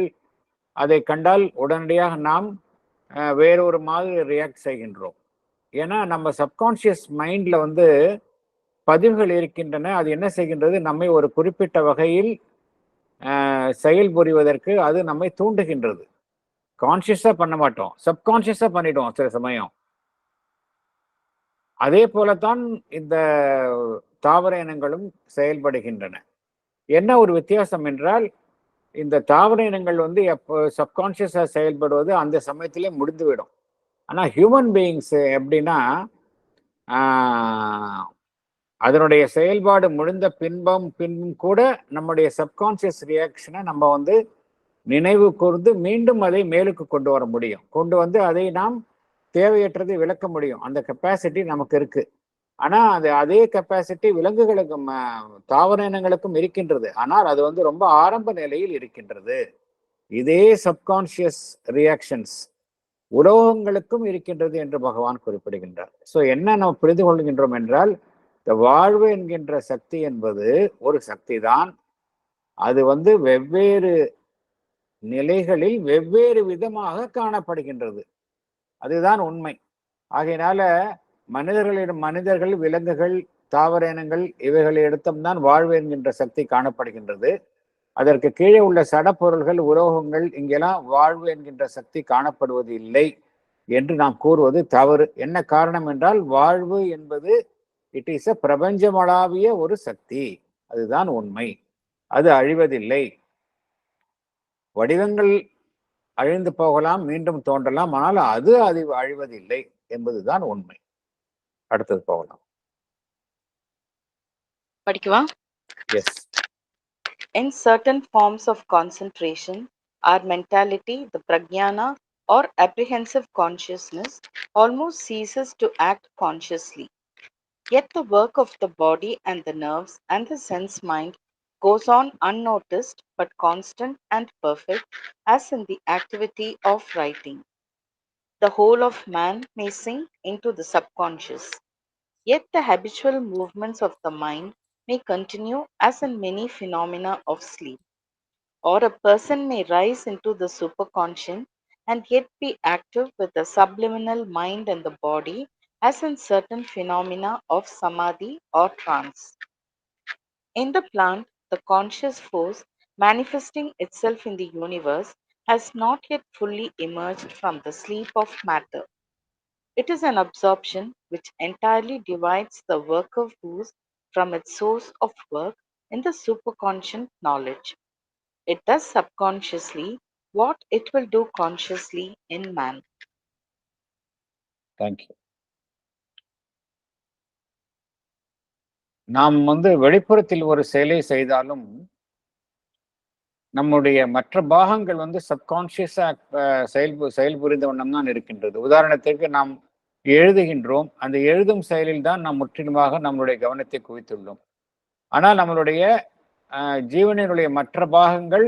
அதை கண்டால் உடனடியாக நாம் வேறொரு மாதிரி ரியாக்ட் செய்கின்றோம். ஏன்னா நம்ம சப்கான்ஷியஸ் மைண்ட்ல வந்து பதிவுகள் இருக்கின்றன. அது என்ன செய்கின்றது, நம்மை ஒரு குறிப்பிட்ட வகையில் செயல்புரிவதற்கு அது நம்மை தூண்டுகின்றது. கான்சியஸா பண்ண மாட்டோம், சப்கான்சியஸா பண்ணிடுவோம் சில சமயம். அதே போலத்தான் இந்த தாவர இனங்களும் செயல்படுகின்றன. என்ன ஒரு வித்தியாசம் என்றால், இந்த தாவர இனங்கள் வந்து எப்போ சப்கான்சியஸா செயல்படுவது அந்த சமயத்திலே முடிந்துவிடும். ஆனா ஹியூமன் பீயிங்ஸ் எப்படின்னா, அதனுடைய செயல்பாடு முடிந்த பின்பும் கூட நம்முடைய சப்கான்சியஸ் ரியாக்ஷனை நம்ம வந்து நினைவு கூர்ந்து மீண்டும் அதை மேலுக்கு கொண்டு வர முடியும். கொண்டு வந்து அதை நாம் தேவையற்றதை விளக்க முடியும். அந்த கெப்பாசிட்டி நமக்கு இருக்கு. ஆனா அதே கெப்பாசிட்டி விலங்குகளுக்கும் தாவர இனங்களுக்கும் இருக்கின்றது. ஆனால் அது வந்து ரொம்ப ஆரம்ப நிலையில் இருக்கின்றது. இதே சப்கான்சியஸ் ரியாக்ஷன்ஸ் உலோகங்களுக்கும் இருக்கின்றது என்று பகவான் குறிப்பிடுகின்றார். ஸோ என்ன நம்ம புரிந்து கொள்கின்றோம் என்றால், இந்த வாழ்வு என்கின்ற சக்தி என்பது ஒரு சக்தி தான். அது வந்து வெவ்வேறு நிலைகளில் வெவ்வேறு விதமாக காணப்படுகின்றது. அதுதான் உண்மை. ஆகையினால மனிதர்கள், விலங்குகள், தாவர இனங்கள் இவைகளை எடுத்தோம்தான் வாழ்வு என்கின்ற சக்தி காணப்படுகின்றது. அதற்கு கீழே உள்ள சடப்பொருள்கள், உலோகங்கள், இங்கெல்லாம் வாழ்வு என்கின்ற சக்தி காணப்படுவது இல்லை என்று நாம் கூறுவது தவறு. என்ன காரணம் என்றால், வாழ்வு என்பது இட் இஸ் பிரபஞ்சமளாவிய ஒரு சக்தி. அதுதான் உண்மை. அது அழிவதில்லை. வடிவங்கள் அழிந்து போகலாம், மீண்டும் தோன்றலாம், ஆனால் அது அழிவதில்லை என்பதுதான் உண்மை. அடுத்தது போகலாம். படிக்கவா? S. In certain forms of concentration, our mentality, the prajnana or apprehensive consciousness, almost ceases to act consciously. Yet the work of the body and the nerves and the sense mind goes on unnoticed but constant and perfect, as in the activity of writing. The whole of man may sink into the subconscious, yet the habitual movements of the mind may continue as in many phenomena of sleep. Or a person may rise into the superconscious and yet be active with the subliminal mind and the body, as in certain phenomena of samadhi or trance. In the plant, the conscious force manifesting itself in the universe has not yet fully emerged from the sleep of matter. It is an absorption which entirely divides the worker force from its source of work in the superconscious knowledge. It does subconsciously what it will do consciously in man. Thank you. நாம் வந்து வெளிப்புறத்தில் ஒரு செயலை செய்தாலும் நம்முடைய மற்ற பாகங்கள் வந்து சப்கான்சியஸா செயல்புரிந்த வண்ணம் தான் இருக்கின்றது. உதாரணத்திற்கு நாம் எழுதுகின்றோம். அந்த எழுதும் செயலில் தான் நாம் முற்றிலுமாக நம்மளுடைய கவனத்தை குவித்துள்ளோம். ஆனால் நம்மளுடைய ஜீவனினுடைய மற்ற பாகங்கள்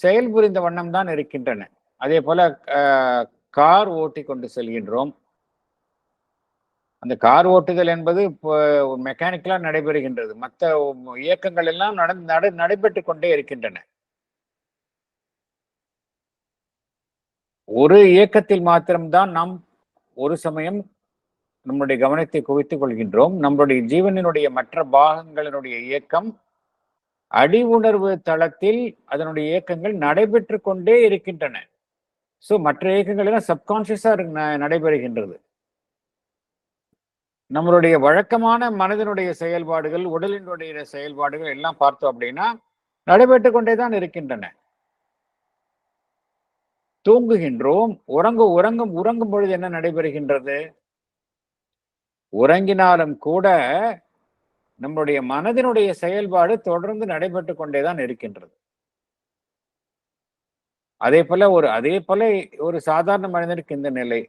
செயல்புரிந்த வண்ணம் தான் இருக்கின்றன. அதே போல கார் ஓட்டி கொண்டு செல்கின்றோம். அந்த கார் ஓட்டுதல் என்பது மெக்கானிக்கலா நடைபெறுகின்றது. மற்ற இயக்கங்கள் எல்லாம் நடைபெற்று கொண்டே இருக்கின்றன. ஒரு இயக்கத்தில் மாத்திரம்தான் நாம் ஒரு சமயம் நம்முடைய கவனத்தை குவித்துக் கொள்கின்றோம். நம்முடைய ஜீவனினுடைய மற்ற பாகங்களினுடைய இயக்கம் அடி உணர்வு தளத்தில் அதனுடைய இயக்கங்கள் நடைபெற்று கொண்டே இருக்கின்றன. ஸோ மற்ற இயக்கங்கள் எல்லாம் சப்கான்சியஸா நடைபெறுகின்றது. நம்மளுடைய வழக்கமான மனதினுடைய செயல்பாடுகள், உடலினுடைய செயல்பாடுகள் எல்லாம் பார்த்தோம் அப்படின்னா நடைபெற்று கொண்டே தான் இருக்கின்றன. தூங்குகின்றோம். உறங்கும் பொழுது என்ன நடைபெறுகின்றது? உறங்கினாலும் கூட நம்முடைய மனதினுடைய செயல்பாடு தொடர்ந்து நடைபெற்று கொண்டேதான் இருக்கின்றது. அதே போல ஒரு சாதாரண மனிதனுக்கு இந்த நிலை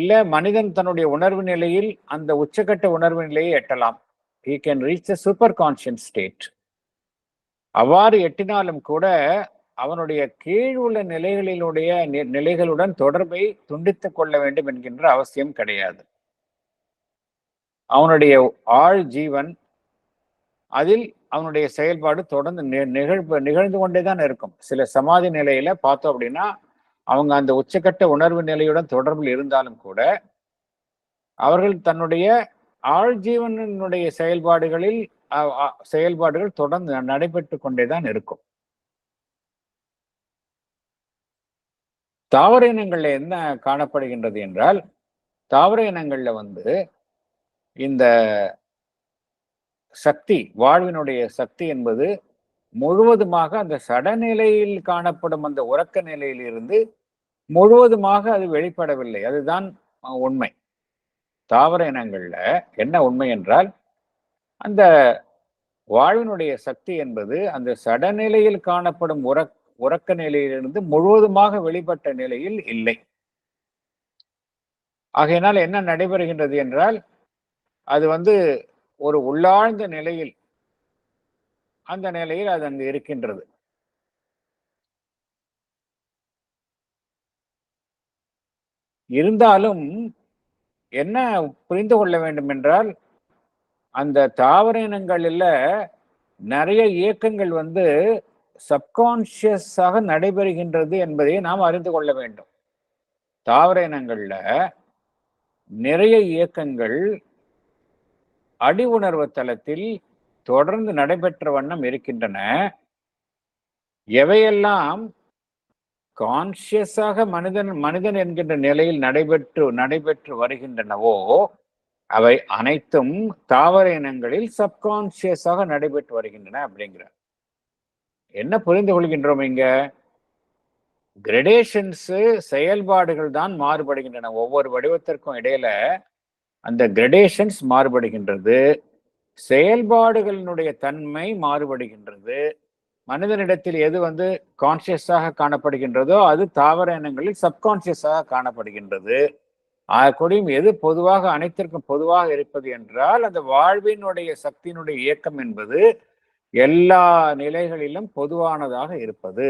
இல்ல, மனிதன் தன்னுடைய உணர்வு நிலையில் அந்த உச்சகட்ட உணர்வு நிலையை எட்டலாம். he can reach the super conscious state. அவ்வாறு எட்டினாலும் கூட அவனுடைய கீழ் உள்ள நிலைகளுடன் தொடர்பை துண்டித்துக் கொள்ள வேண்டும் என்கின்ற அவசியம் கிடையாது. அவனுடைய ஆழ் ஜீவன் அதில் அவனுடைய செயல்பாடு தொடர்ந்து நிகழ்ந்து கொண்டேதான் இருக்கும். சில சமாதி நிலையில பார்த்தோம் அப்படின்னா அவங்க அந்த உச்சகட்ட உணர்வு நிலையுடன் தொடர்பில் இருந்தாலும் கூட அவர்கள் தன்னுடைய ஆழ் ஜீவனுடைய செயல்பாடுகள் தொடர்ந்து நடைபெற்று கொண்டேதான் இருக்கும். தாவர இனங்கள்ல என்ன காணப்படுகின்றது என்றால், தாவர இனங்கள்ல இந்த சக்தி, வாழ்வினுடைய சக்தி என்பது முழுவதுமாக அந்த சடநிலையில் காணப்படும் அந்த உறக்க நிலையில் இருந்து முழுவதுமாக அது வெளிப்படவில்லை. அதுதான் உண்மை. தாவர இனங்கள்ல என்ன உண்மை என்றால், அந்த வாழ்வினுடைய சக்தி என்பது அந்த சடநிலையில் காணப்படும் உறக்க நிலையிலிருந்து முழுவதுமாக வெளிப்பட்ட நிலையில் இல்லை. ஆகையினால் என்ன நடைபெறுகின்றது என்றால், அது ஒரு உள்ளாழ்ந்த நிலையில், அந்த நிலையில் அது அங்கு இருக்கின்றது. இருந்தாலும் என்ன புரிந்து கொள்ள வேண்டும் என்றால், அந்த தாவர இனங்களில் நிறைய இயக்கங்கள் சப்கான்சியஸாக நடைபெறுகின்றது என்பதை நாம் அறிந்து கொள்ள வேண்டும். தாவர இனங்கள்ல நிறைய இயக்கங்கள் அடி உணர்வு தளத்தில் தொடர்ந்து நடைபெற்ற வண்ணம் இருக்கின்றன. எவையெல்லாம் கான்சியஸாக மனிதன் என்கின்ற நிலையில் நடைபெற்று வருகின்றனவோ அவை அனைத்தும் தாவர இனங்களில் சப்கான்சியஸாக நடைபெற்று வருகின்றன அப்படிங்கிற என்ன புரிந்து கொள்கின்றோம்? இங்க கிரடேஷன்ஸ், செயல்பாடுகள் தான் மாறுபடுகின்றன. ஒவ்வொரு வடிவத்திற்கும் இடையில அந்த கிரடேஷன்ஸ் மாறுபடுகின்றது. செயல்பாடுகளினுடைய தன்மை மாறுபடுகின்றது. மனிதனிடத்தில் எது கான்சியஸாக காணப்படுகின்றதோ அது தாவர இனங்களில் சப்கான்சியஸாக காணப்படுகின்றது. ஆகக்கூடியும் எது பொதுவாக அனைத்திற்கும் பொதுவாக இருப்பது என்றால், அந்த வாழ்வினுடைய சக்தியினுடைய இயக்கம் என்பது எல்லா நிலைகளிலும் பொதுவானதாக இருப்பது.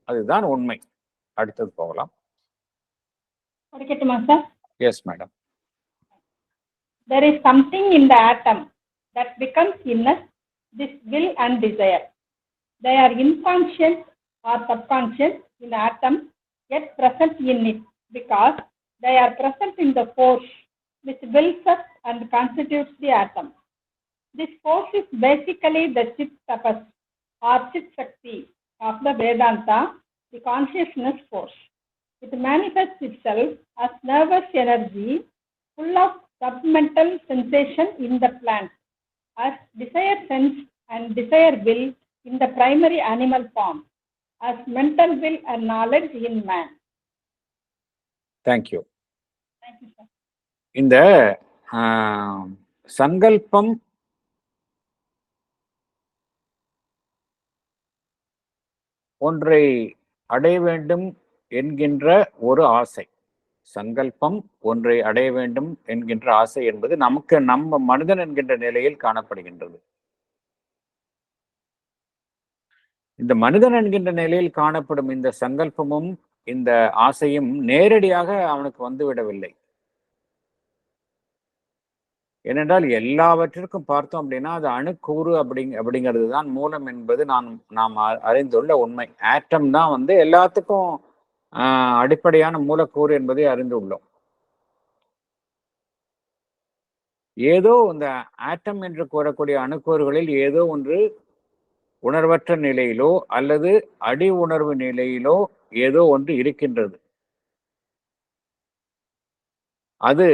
அதுதான் உண்மை. அடுத்தது போகலாம். படிக்கட்டுமா sir? Yes madam. There is something in the atom that becomes innate, this will and desire. They are inconscious or subconscious in the atom, yet present in it, because they are present in the force which builds up and constitutes the atom. This force is basically the Chit Tapas or Chit Shakti of the Vedanta, the consciousness force. It manifests itself as nervous energy full of submental sensation in the plant, as desire sense and desire will in the primary animal form, as mental will and knowledge in man. Thank you. Thank you, sir. இந்த சங்கல்பம் ஒன்றை அடைய வேண்டும் என்கின்ற ஒரு ஆசை, சங்கல்பம் ஒன்றை அடைய வேண்டும் என்கின்ற ஆசை என்பது நம்ம மனிதன் என்கின்ற நிலையில் காணப்படுகின்றது. இந்த மனிதன் என்கின்ற நிலையில் காணப்படும் இந்த சங்கல்பமும் இந்த ஆசையும் நேரடியாக அவனுக்கு வந்துவிடவில்லை. ஏனென்றால் எல்லாவற்றிற்கும் பார்த்தோம் அப்படின்னா அது அணுக்கூறு அப்படிங்கிறது தான் மூலம் என்பது நாம் அறிந்துள்ள உண்மை. ஆட்டம் தான் எல்லாத்துக்கும் அடிப்படையான மூலக்கூறு என்பதை அறிந்துள்ளோம். ஏதோ இந்த ஆட்டம் என்று கூறக்கூடிய அணுக்கூறுகளில் ஏதோ ஒன்று உணர்வற்ற நிலையிலோ அல்லது அடி உணர்வு நிலையிலோ ஏதோ ஒன்று இருக்கின்றது. அது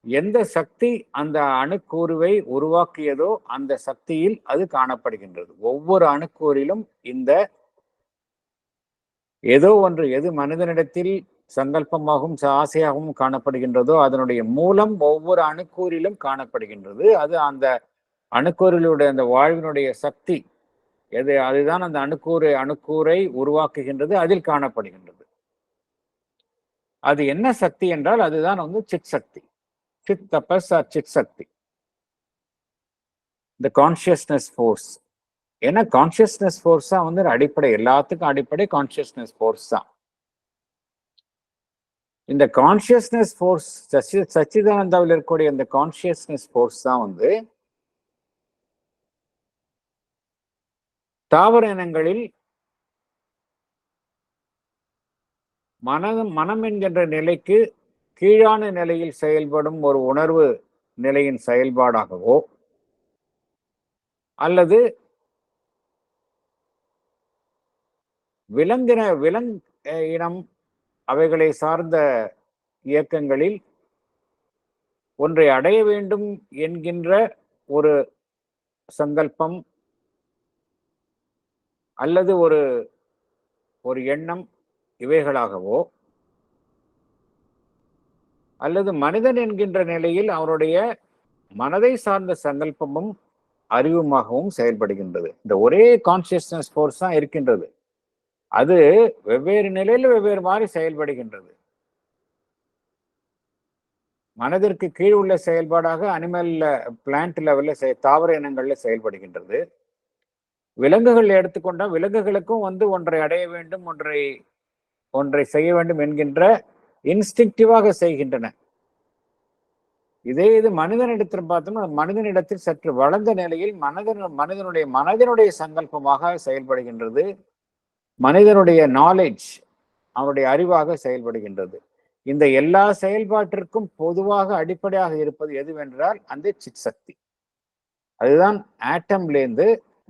எந்த சக்தி அந்த அணுக்கூறுவை உருவாக்கியதோ அந்த சக்தியில் அது காணப்படுகின்றது. ஒவ்வொரு அணுக்கூறிலும் ஏதோ ஒன்று எது மனிதனிடத்தில் சங்கல்பமாகவும் ஆசையாகவும் காணப்படுகின்றதோ அதனுடைய மூலம் ஒவ்வொரு அணுக்கூறிலும் காணப்படுகின்றது. அது அந்த அணுக்கூறிலுடைய அந்த வாழ்வினுடைய சக்தி எது, அதுதான் அந்த அணுக்கூரை உருவாக்குகின்றது, அதில் காணப்படுகின்றது. அது என்ன சக்தி என்றால் அதுதான் வந்து சித் சக்தி, சித் தபஸ் ஆர் சித் சக்தி, இந்த கான்சியஸ்னஸ் ஃபோர்ஸ். ஏன்னா கான்சியஸ்னஸ் ஃபோர்ஸ் தான் வந்து அடிப்படை, எல்லாத்துக்கும் அடிப்படை கான்சியஸ்னஸ் ஃபோர்ஸ் தான். இந்த கான்சியஸ்னஸ் ஃபோர்ஸ், சச்சிதானந்தாவில் இருக்கக்கூடிய இந்த கான்சியஸ்னஸ் ஃபோர்ஸ் தான் வந்து தாவர இனங்களில் மனம் என்கின்ற நிலைக்கு கீழான நிலையில் செயல்படும் ஒரு உணர்வு நிலையின் செயல்பாடாகவோ அல்லது விலங் இனம் அவைகளை சார்ந்த இயக்கங்களில் ஒன்றை அடைய வேண்டும் என்கின்ற ஒரு சங்கல்பம் அல்லது ஒரு எண்ணம் இவைகளாகவோ அல்லது மனிதன் என்கின்ற நிலையில் அவருடைய மனதை சார்ந்த சங்கல்பமும் அறிவுமாகவும் செயல்படுகின்றது. இந்த ஒரே கான்சியஸ்னஸ் ஃபோர்ஸ் தான் இருக்கின்றது. அது வெவ்வேறு நிலையில் வெவ்வேறு மாதிரி செயல்படுகின்றது. மனதிற்கு கீழ் உள்ள செயல்பாடாக அனிமல்ல, பிளான்ட் லெவல்ல, தாவர இனங்கள்ல செயல்படுகின்றது. விலங்குகள் எடுத்துக்கொண்டா விலங்குகளுக்கும் வந்து ஒன்றை அடைய வேண்டும், ஒன்றை செய்ய வேண்டும் என்கின்ற இன்ஸ்டிங்டிவாக செய்கின்றன. இது மனிதனிடத்தில் பார்த்தோம்னா மனிதனிடத்தில் சற்று வளர்ந்த நிலையில் மனிதனுடைய சங்கல்பமாக செயல்படுகின்றது. மனிதனுடைய நாலேஜ், அவனுடைய அறிவாக செயல்படுகின்றது. இந்த எல்லா செயல்பாட்டிற்கும் பொதுவாக அடிப்படையாக இருப்பது எதுவென்றால் அந்த சித் சக்தி. அதுதான் ஆட்டம்லேருந்து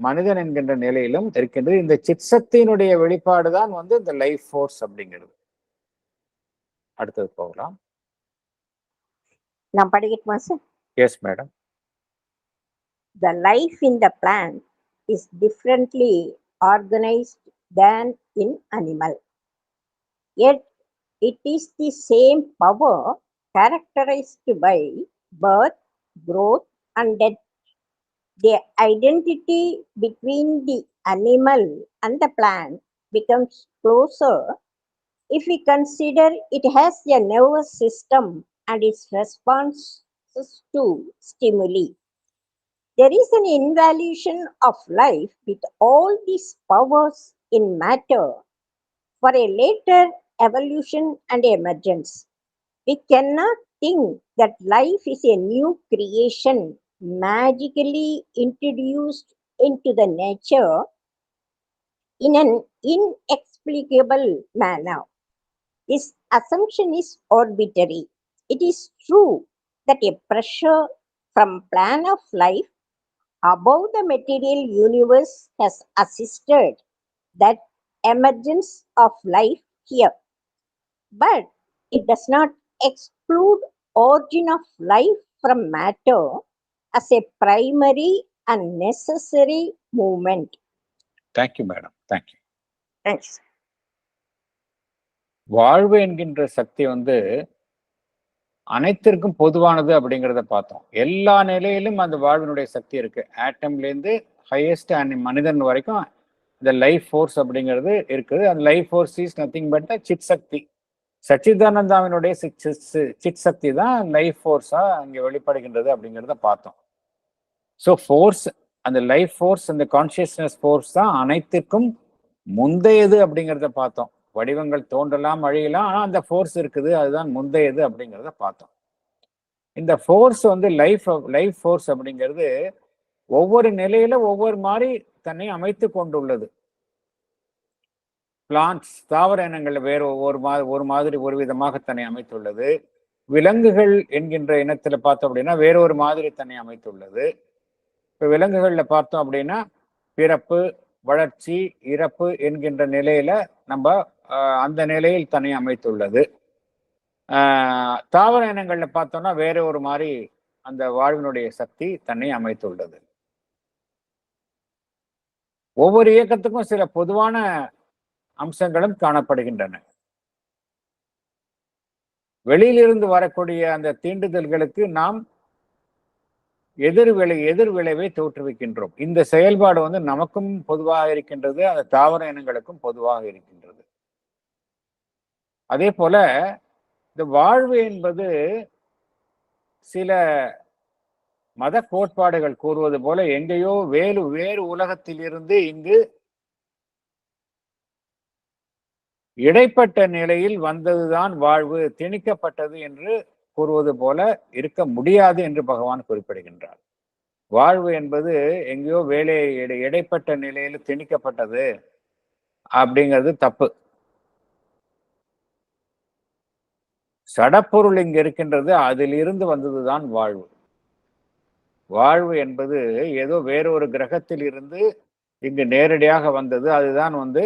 மனிதன் என்கின்ற நிலையிலும் இருக்கின்றது. இந்த சித் சக்தியினுடைய வெளிப்பாடு தான் வந்து இந்த லைஃப் ஃபோர்ஸ் அப்படிங்கிறது. அடுத்தது போகலாம். நான் படிக்கட்டுமா sir? Yes madam. The life in the plant is differently organized than in animal. Yet it is the same power characterized by birth, growth and death. The identity between the animal and the plant becomes closer if we consider it has a nervous system and its responses to stimuli. There is an involution of life with all these powers in matter for a later evolution and emergence. We cannot think that life is a new creation magically introduced into the nature in an inexplicable manner. This assumption is arbitrary. It is true that a pressure from plan of life above the material universe has assisted that emergence of life here. But it does not exclude origin of life from matter as a primary and necessary movement. Thank you madam. Thank you. Thanks. வாழ்வு என்கின்ற சக்தி வந்து அனைத்திற்கும் பொதுவானது அப்படிங்கிறத பார்த்தோம். எல்லா நிலையிலும் அந்த வாழ்வினுடைய சக்தி இருக்கு. ஆட்டம்லேருந்து ஹையஸ்ட் மனிதன் வரைக்கும் இந்த லைஃப் ஃபோர்ஸ் அப்படிங்கிறது இருக்குது. அந்த life force is nothing but Chit Shakti. சச்சிதானந்தாவினுடைய சித் சக்தி தான் லைஃப் ஃபோர்ஸா அங்கே வெளிப்படுகின்றது அப்படிங்கிறத பார்த்தோம். ஸோ ஃபோர்ஸ், அந்த லைஃப் ஃபோர்ஸ், அந்த கான்சியஸ்னஸ் ஃபோர்ஸ் தான் அனைத்திற்கும் முந்தையது அப்படிங்கிறத பார்த்தோம். வடிவங்கள் தோன்றலாம், அழியலாம், ஆனால் அந்த ஃபோர்ஸ் இருக்குது, அதுதான் முந்தையது அப்படிங்கிறத பார்த்தோம். இந்த ஃபோர்ஸ் வந்து லைஃப் ஃபோர்ஸ் அப்படிங்கிறது ஒவ்வொரு நிலையில ஒவ்வொரு மாதிரி தன்னை அமைத்து கொண்டுள்ளது. பிளான்ட்ஸ், தாவர இனங்கள் வேறு ஒரு விதமாக தன்னை அமைத்துள்ளது. விலங்குகள் என்கின்ற இனத்துல பார்த்தோம் அப்படின்னா வேறொரு மாதிரி தன்னை அமைத்துள்ளது. இப்போ விலங்குகள்ல பார்த்தோம் அப்படின்னா பிறப்பு, வளர்ச்சி, இறப்பு என்கின்ற நிலையில நம்ம அந்த நிலையில் தன்னை அமைத்துள்ளது. தாவர இனங்கள்ல பார்த்தோம்னா வேற ஒரு மாதிரி அந்த வாழ்வினுடைய சக்தி தன்னை அமைத்துள்ளது. ஒவ்வொரு இயக்கத்துக்கும் சில பொதுவான அம்சங்களும் காணப்படுகின்றன. வெளியிலிருந்து வரக்கூடிய அந்த தீண்டுதல்களுக்கு நாம் எதிர்விளைவை தோற்றுவிக்கின்றோம். இந்த செயல்பாடு வந்து நமக்கும் பொதுவாக இருக்கின்றது, அந்த தாவர இனங்களுக்கும் பொதுவாக இருக்கின்றது. அதே போல இந்த வாழ்வு என்பது சில மத கோட்பாடுகள் கூறுவது போல எங்கேயோ வேறு உலகத்தில் இருந்து இங்கு இடைப்பட்ட நிலையில் வந்ததுதான் வாழ்வு, திணிக்கப்பட்டது என்று கூறுவது போல இருக்க முடியாது என்று பகவான் குறிப்பிடுகின்றார். வாழ்வு என்பது எங்கேயோ இடைப்பட்ட நிலையில் திணிக்கப்பட்டது அப்படிங்கிறது தப்பு. சடப்பொருள் இங்கு இருக்கின்றது, அதில் இருந்து வந்ததுதான் வாழ்வு. வாழ்வு என்பது ஏதோ வேறொரு கிரகத்தில் இருந்து இங்கு நேரடியாக வந்தது, அதுதான் வந்து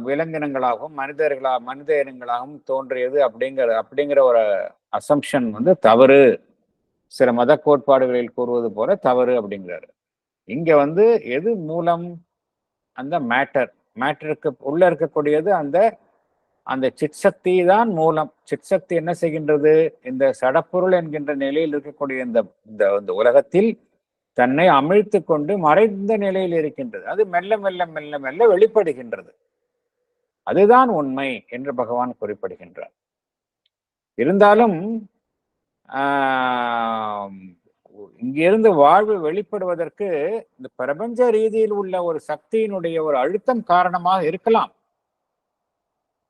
விலங்கினங்களாகவும் மனித இனங்களாகவும் தோன்றியது அப்படிங்கிற ஒரு அசம்ஷன் வந்து தவறு. சில மத கோட்பாடுகளில் கூறுவது போல தவறு அப்படிங்கிறாரு. இங்க வந்து எது மூலம்? அந்த மேட்டருக்கு உள்ள இருக்கக்கூடியது அந்த சிற்சக்தி தான் மூலம். சிற்சக்தி என்ன செய்கின்றது? இந்த சடப்பொருள் என்கின்ற நிலையில் இருக்கக்கூடிய இந்த உலகத்தில் தன்னை அமிழ்த்து கொண்டு மறைந்த நிலையில் இருக்கின்றது. அது மெல்ல மெல்ல மெல்ல மெல்ல வெளிப்படுகின்றது. அதுதான் உண்மை என்று பகவான் குறிப்பிடுகின்றார். இருந்தாலும் இங்கிருந்து வாழ்வு வெளிப்படுவதற்கு இந்த பிரபஞ்ச ரீதியில் உள்ள ஒரு சக்தியினுடைய ஒரு அழுத்தம் காரணமாக இருக்கலாம்.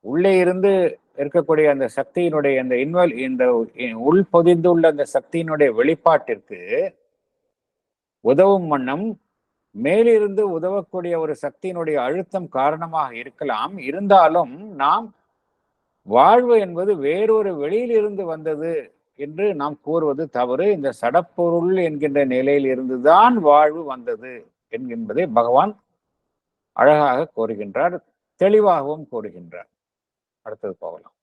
உள்ளே இருந்து இருக்கக்கூடிய அந்த சக்தியினுடைய இந்த உள்பொதிந்துள்ள அந்த சக்தியினுடைய வெளிப்பாட்டிற்கு உதவும் வண்ணம் மேலிருந்து உதவக்கூடிய ஒரு சக்தியினுடைய அழுத்தம் காரணமாக இருக்கலாம். இருந்தாலும் நாம் வாழ்வு என்பது வேறொரு வெளியிலிருந்து வந்தது என்று நாம் கூறுவது தவறு. இந்த சடப்பொருள் என்கின்ற நிலையில் இருந்துதான் வாழ்வு வந்தது என்பதை பகவான் அழகாக கூறுகின்றார், தெளிவாகவும் கூறுகின்றார். அடுத்தது போகலாம்.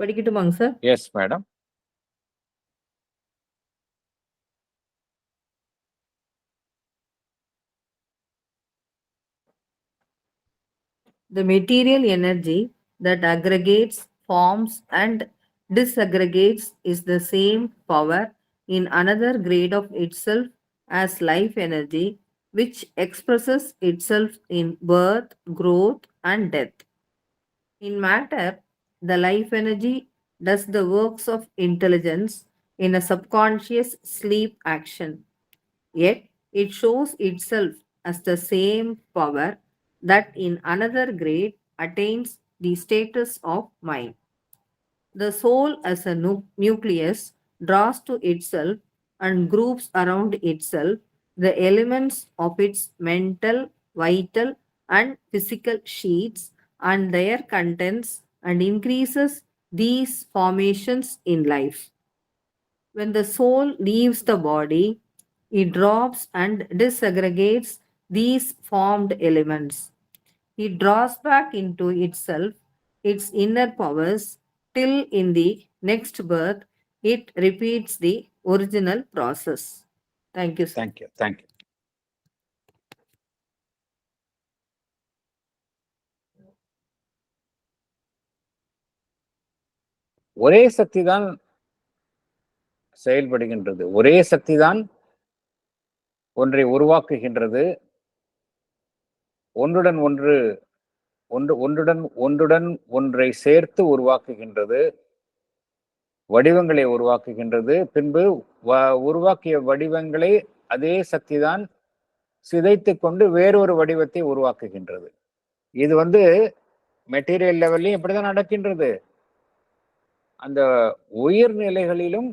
படிக்கட்டுமாங்க sir? Yes madam. The material energy that aggregates, forms, and disaggregates is the same power in another grade of itself as life energy, which expresses itself in birth, growth, and death. In matter, the life energy does the works of intelligence in a subconscious sleep action. Yet, it shows itself as the same power that in another grade attains the status of mind. The soul as a nucleus draws to itself and groups around itself the elements of its mental, vital, and physical sheets and their contents and increases these formations in life. When the soul leaves the body, it drops and disaggregates these formed elements. It draws back into itself its inner powers till in the next birth it repeats the original process. Thank you, sir. Thank you. ஒரே சக்தி தான் செயல்படுகின்றது, ஒரே சக்தி தான் ஒன்றை உருவாக்குகின்றது, ஒன்றுடன் ஒன்றை சேர்த்து உருவாக்குகின்றது, வடிவங்களை உருவாக்குகின்றது. பின்பு உருவாக்கிய வடிவங்களை அதே சக்தி தான் சிதைத்து கொண்டு வேறொரு வடிவத்தை உருவாக்குகின்றது. இது வந்து மெட்டீரியல் லெவல்லையும் இப்படிதான் நடக்கின்றது. அந்த உயிர்நிலைகளிலும்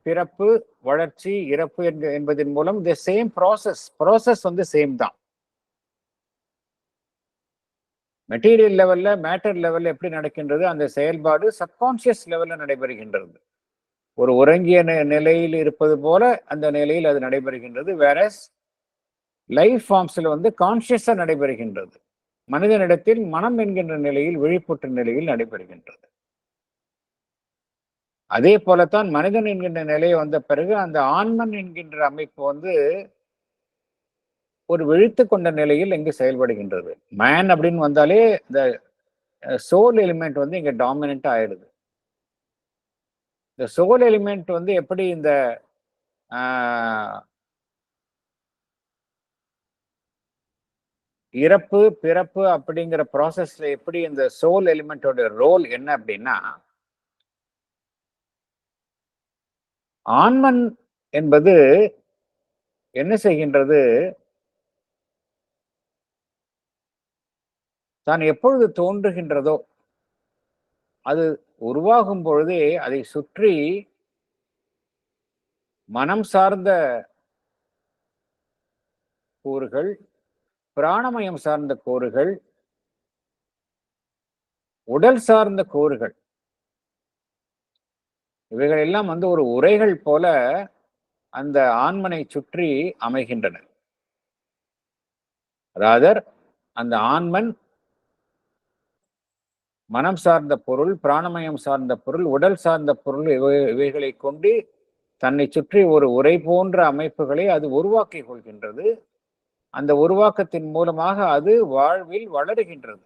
பிறப்பு, வளர்ச்சி, இறப்பு என்பதன் மூலம் இந்த சேம் ப்ராசஸ் வந்து சேம் தான். மெட்டீரியல் லெவல்ல, மேட்டர் லெவல்ல எப்படி நடக்கின்றது? அந்த செயல்பாடு சப்கான்சியஸ் லெவல்ல நடைபெறுகின்றது. ஒரு உறங்கிய நிலையில் இருப்பது போல அந்த நிலையில் அது நடைபெறுகின்றது. வேற லைஃப் ஃபார்ம்ஸ்ல வந்து கான்சியஸா நடைபெறுகின்றது. மனிதனிடத்தில் மனம் என்கின்ற நிலையில், விழிப்புற்ற நிலையில் நடைபெறுகின்றது. அதே போலத்தான் மனிதன் என்கின்ற நிலை வந்த பிறகு அந்த ஆன்மன் என்கின்ற அமைப்பு வந்து ஒரு விழித்து கொண்ட நிலையில் இங்கு செயல்படுகின்றது. மேன் அப்படின்னு வந்தாலே இந்த சோல் எலிமெண்ட் வந்து இங்க டாமினண்டா ஆயிடுது. இந்த சோல் எலிமெண்ட் வந்து எப்படி இந்த இறப்பு பிறப்பு அப்படிங்கிற ப்ராசஸ்ல எப்படி இந்த சோல் எலிமெண்டோட ரோல் என்ன அப்படின்னா, ஆன்மன் என்பது என்ன செய்கின்றது, தான் எப்பொழுது தோன்றுகின்றதோ அது உருவாகும் பொழுதே அதை சுற்றி மனம் சார்ந்த கூறுகள், பிராணமயம் சார்ந்த கூறுகள், உடல் சார்ந்த கூறுகள், இவைகள் எல்லாம் வந்து ஒரு உரைகள் போல அந்த ஆன்மனை சுற்றி அமைகின்றன. அதாவது அந்த ஆன்மன் மனம் சார்ந்த பொருள், பிராணமயம் சார்ந்த பொருள், உடல் சார்ந்த பொருள் இவைகளை கொண்டு தன்னை சுற்றி ஒரு உரை போன்ற அமைப்புகளை அது உருவாக்கிக் கொள்கின்றது. அந்த உருவாக்கத்தின் மூலமாக அது வாழ்வில் வளருகின்றது.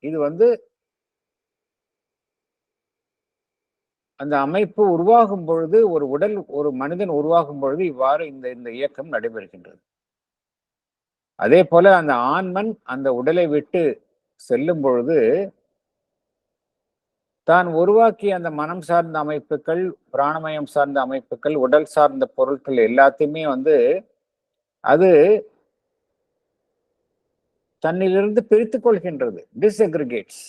இது வந்து அந்த அமைப்பு உருவாகும் பொழுது, ஒரு உடல், ஒரு மனிதன் உருவாகும் பொழுது இவ்வாறு இந்த இயக்கம் நடைபெறுகின்றது. அதே போல அந்த ஆன்மன் அந்த உடலை விட்டு செல்லும் பொழுது தான் உருவாக்கிய அந்த மனம் சார்ந்த அமைப்புகள், பிராணமயம் சார்ந்த அமைப்புகள், உடல் சார்ந்த பொருட்கள் எல்லாத்தையுமே வந்து அது தன்னிலிருந்து பிரித்துக் கொள்கின்றது, டிஸ்அக்ரிகேட்ஸ்.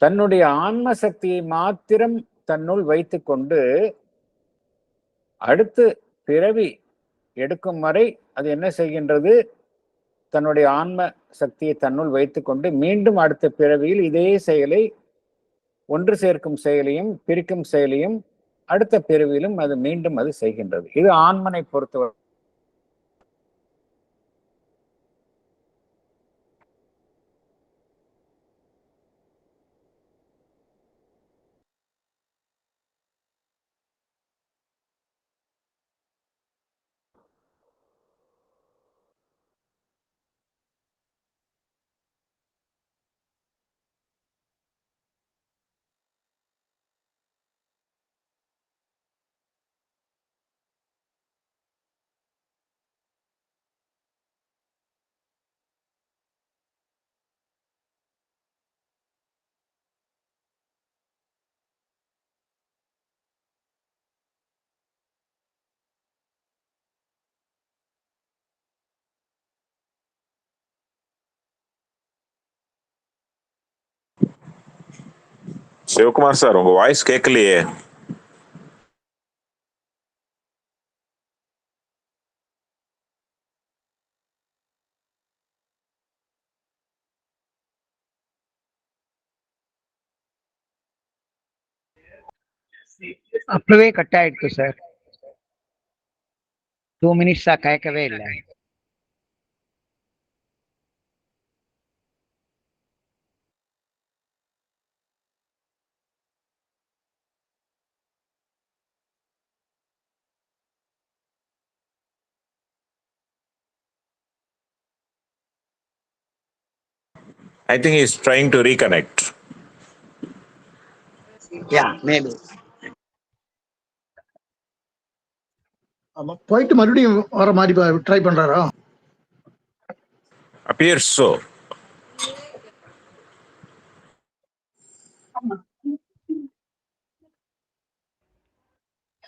தன்னுடைய ஆன்ம சக்தியை மாத்திரம் தன்னுள் வைத்துக்கொண்டு அடுத்து பிறவி எடுக்கும் வரை அது என்ன செய்கின்றது, தன்னுடைய ஆன்ம சக்தியை தன்னுள் வைத்துக்கொண்டு மீண்டும் அடுத்த பிறவியில் இதே செயலை, ஒன்று சேர்க்கும் செயலையும் பிரிக்கும் செயலையும் அடுத்த பிறவியிலும் அது மீண்டும் அது செய்கின்றது. இது ஆன்மனை பொறுத்தவரை. சிவகுமார் சார், உங்க வாய்ஸ் கேட்கலையே. அப்பவே கட் ஆயிடுச்சு சார். 2 minutes கேட்கவே இல்லை. I think he's trying to reconnect. Yeah, maybe. ஆமா, போயிட்டு மறுபடியும் வர மாதிரி ட்ரை பண்றாரா? Appears so.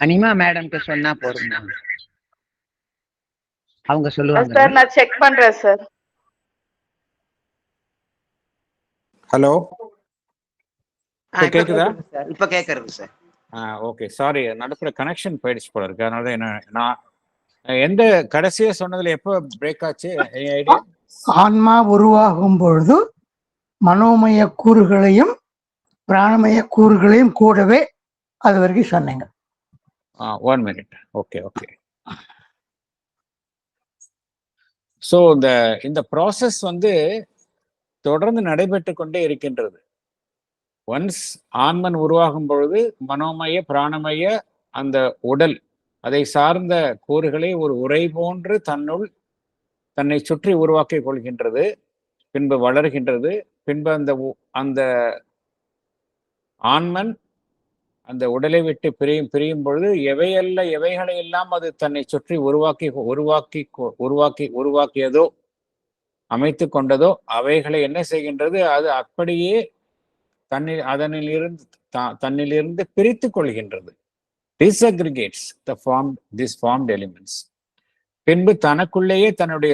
அனிமா மேடம்க்கு சொன்னா போதுமா? அவங்க சொல்லுவாங்க. சார் நான் செக் பண்றேன் சார். ஹலோ, கேக்குதா? இப்ப கேக்குறது சார். ஓகே, சாரி, நடுப்புற கனெக்ஷன் போயிடுச்சு போல இருக்கு. அதனால என்ன, நான் எந்த கடைசியா சொன்னதுல எப்ப பிரேக் ஆச்சு? ஐடியா? ஆன்மா உருவாகும் பொழுது மனோமய கூறுகளையும் பிராணமய கூறுகளையும் கூடவே அது வரைக்கும் சொன்னீங்க. 1 minute. ஓகே. ஸோ இந்த ப்ராசஸ் வந்து தொடர்ந்து நடைபெற்று கொண்டே இருக்கின்றது. ஒன்ஸ் ஆன்மன் உருவாகும் பொழுது மனோமய பிராணமய அந்த உடல் அதை சார்ந்த கூறுகளை ஒரு உரை போன்று தன்னை சுற்றி உருவாக்கிக் கொள்கின்றது, பின்பு வளர்கின்றது. பின்பு அந்த ஆன்மன் அந்த உடலை விட்டு பிரியும் பொழுது எவைகளை எல்லாம் அது தன்னை சுற்றி உருவாக்கியதோ அமைத்து கொண்டதோ அவைகளை என்ன செய்கின்றது, அது அப்படியே தன்னிலிருந்து பிரித்து கொள்கின்றது. Disaggregates these formed elements. பின்பு தனக்குள்ளேயே தன்னுடைய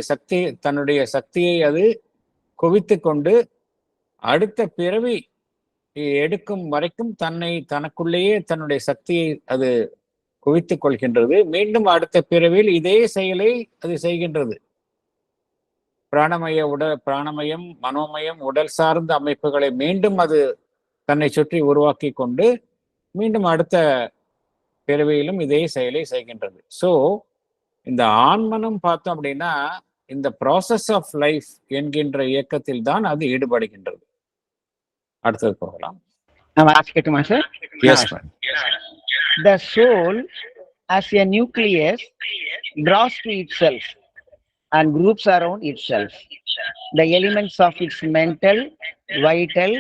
சக்தியை அது குவித்து கொண்டு அடுத்த பிறவி எடுக்கும் வரைக்கும் தனக்குள்ளேயே தன்னுடைய சக்தியை அது குவித்துக் கொள்கின்றது. மீண்டும் அடுத்த பிறவியில் இதே செயலை அது செய்கின்றது. பிராணமயம் மனோமயம் உடல் சார்ந்த அமைப்புகளை மீண்டும் அது தன்னை சுற்றி உருவாக்கி கொண்டு மீண்டும் அடுத்த பிறவியிலும் இதே செயலை செய்கின்றது. ஸோ இந்த ஆன்மனம் பார்த்தோம் அப்படின்னா இந்த ப்ராசஸ் ஆஃப் லைஃப் என்கின்ற இயக்கத்தில் தான் அது ஈடுபடுகின்றது. அடுத்தது போகலாம். Yes, the soul as a nucleus draws to itself and groups around itself the elements of its mental, vital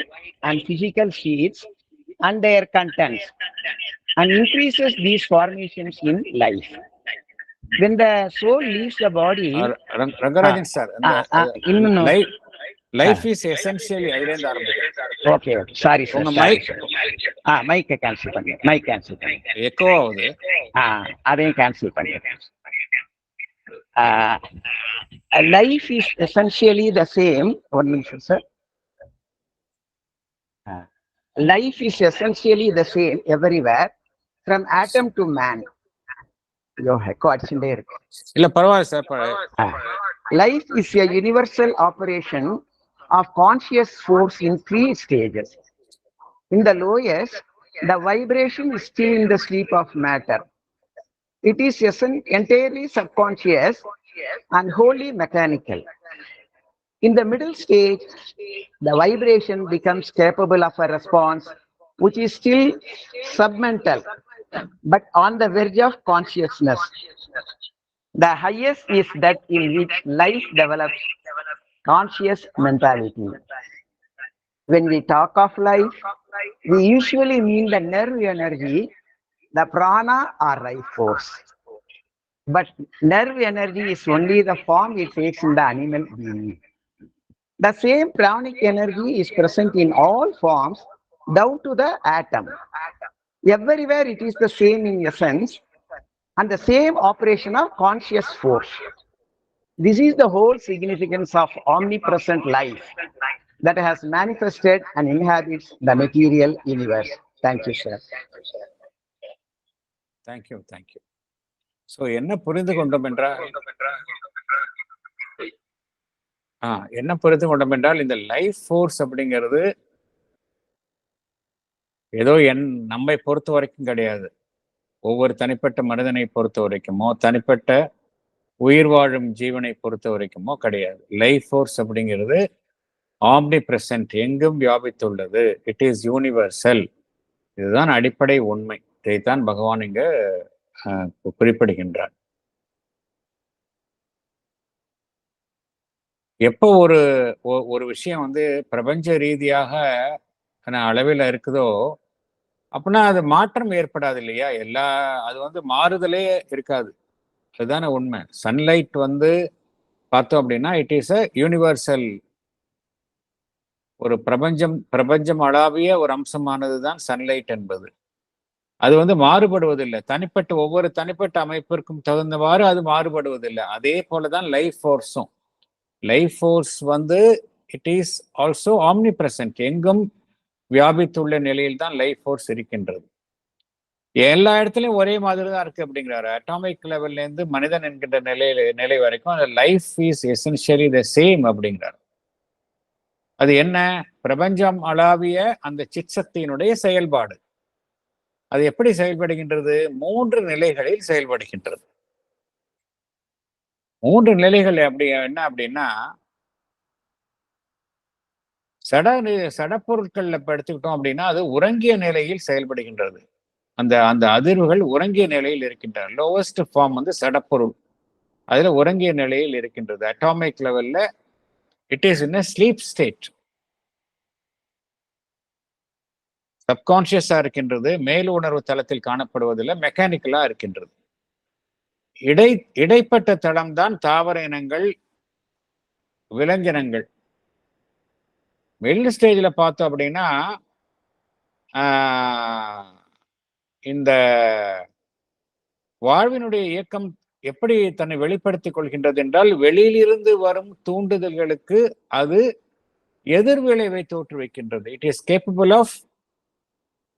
and physical states and their contents and increases these formations in life. When the soul leaves the body, Rangarajan sir, life is essentially அதிலிருந்து ஆரம்பிக்கிறது. Okay, sorry sir. உங்க mic cancel பண்ணுங்க. Echo ஆகுது. அதையும் cancel பண்ணுங்க. Life is essentially the same. One minute, sir. Life is essentially the same everywhere, from atom to man. இல்ல பரவாயில்ல sir. Life is a universal operation of conscious force in 3 stages. In the lowest, the vibration is still in the sleep of matter. It is entirely subconscious and wholly mechanical. In the middle stage, the vibration becomes capable of a response which is still submental but on the verge of consciousness. The highest is that in which life develops conscious mentality. When we talk of life, we usually mean the nerve energy, the prana or life force. But nerve energy is only the form it takes in the animal being. The same pranic energy is present in all forms down to the atom. Everywhere it is the same in essence and the same operation of conscious force. This is the whole significance of omnipresent life that has manifested and inhabits the material universe. Thank you, sir. Thank you. So என்ன புரிந்து கொண்டோம் என்றால் இந்த life force அப்படிங்கிறது ஏதோ நம்மை பொறுத்த வரைக்கும் கிடையாது. ஒவ்வொரு தனிப்பட்ட மனிதனை பொறுத்த வரைக்குமோ தனிப்பட்ட உயிர் வாழும் ஜீவனை பொறுத்த வரைக்குமோ கிடையாது. லைஃப் ஃபோர்ஸ் அப்படிங்கிறது ஆம்னி பிரசன்ட், எங்கும் வியாபித்துள்ளது. It is universal. இதுதான் அடிப்படை உண்மை. இதைத்தான் பகவான் இங்க குறிப்பிடுகின்றார். எப்போ ஒரு விஷயம் பிரபஞ்ச ரீதியாக அளவில் இருக்குதோ அப்படின்னா அது மாற்றம் ஏற்படாது இல்லையா? அது மாறுதலே இருக்காது. அதுதானே உண்மை. சன்லைட் பார்த்தோம் அப்படின்னா இட் இஸ் அ யூனிவர்சல். ஒரு பிரபஞ்சம் அளாவிய ஒரு அம்சமானது தான் சன்லைட் என்பது. அது மாறுபடுவதில்லை. ஒவ்வொரு தனிப்பட்ட அமைப்பிற்கும் தகுந்தவாறு அது மாறுபடுவதில்லை. அதே போலதான் லைஃப் ஃபோர்ஸும். Life force it is also omnipresent, எங்கும் வியாபித்துள்ள நிலையில் தான் லைஃப் ஃபோர்ஸ் இருக்கின்றது. எல்லா இடத்துலையும் ஒரே மாதிரி தான் இருக்கு அப்படிங்கிறாரு. அட்டாமிக் லெவல்ல இருந்து மனிதன் என்கின்ற நிலை வரைக்கும் அந்த life is essentially the same அப்படிங்கிறார். அது என்ன? பிரபஞ்சம் அளாவிய அந்த சிற்சக்தியினுடைய செயல்பாடு. அது எப்படி செயல்படுகின்றது? 3 நிலைகளில் செயல்படுகின்றது. 3 நிலைகள் என்ன அப்படின்னா, சடப்பொருட்கள்ல எடுத்துக்கிட்டோம் அப்படின்னா அது உறங்கிய நிலையில் செயல்படுகின்றது. அந்த அந்த அதிர்வுகள் உறங்கிய நிலையில் இருக்கின்றன. லோவஸ்ட் ஃபார்ம் வந்து சடப்பொருள், அதுல உறங்கிய நிலையில் இருக்கின்றது. அட்டாமிக் லெவல்ல it is in sleep state. சப்கான்சியஸா இருக்கின்றது, மேல் உணர்வு தளத்தில் காணப்படுவதில் மெக்கானிக்கலா இருக்கின்றது. இடைப்பட்ட தளம் தான் தாவர இனங்கள், விலங்கினங்கள். மிடில் ஸ்டேஜில் பார்த்தோம் அப்படின்னா இந்த வாழ்வினுடைய இயக்கம் எப்படி தன்னை வெளிப்படுத்திக் கொள்கின்றது என்றால், வெளியிலிருந்து வரும் தூண்டுதல்களுக்கு அது எதிர்விளைவை தோற்றுவிக்கின்றது. It is capable of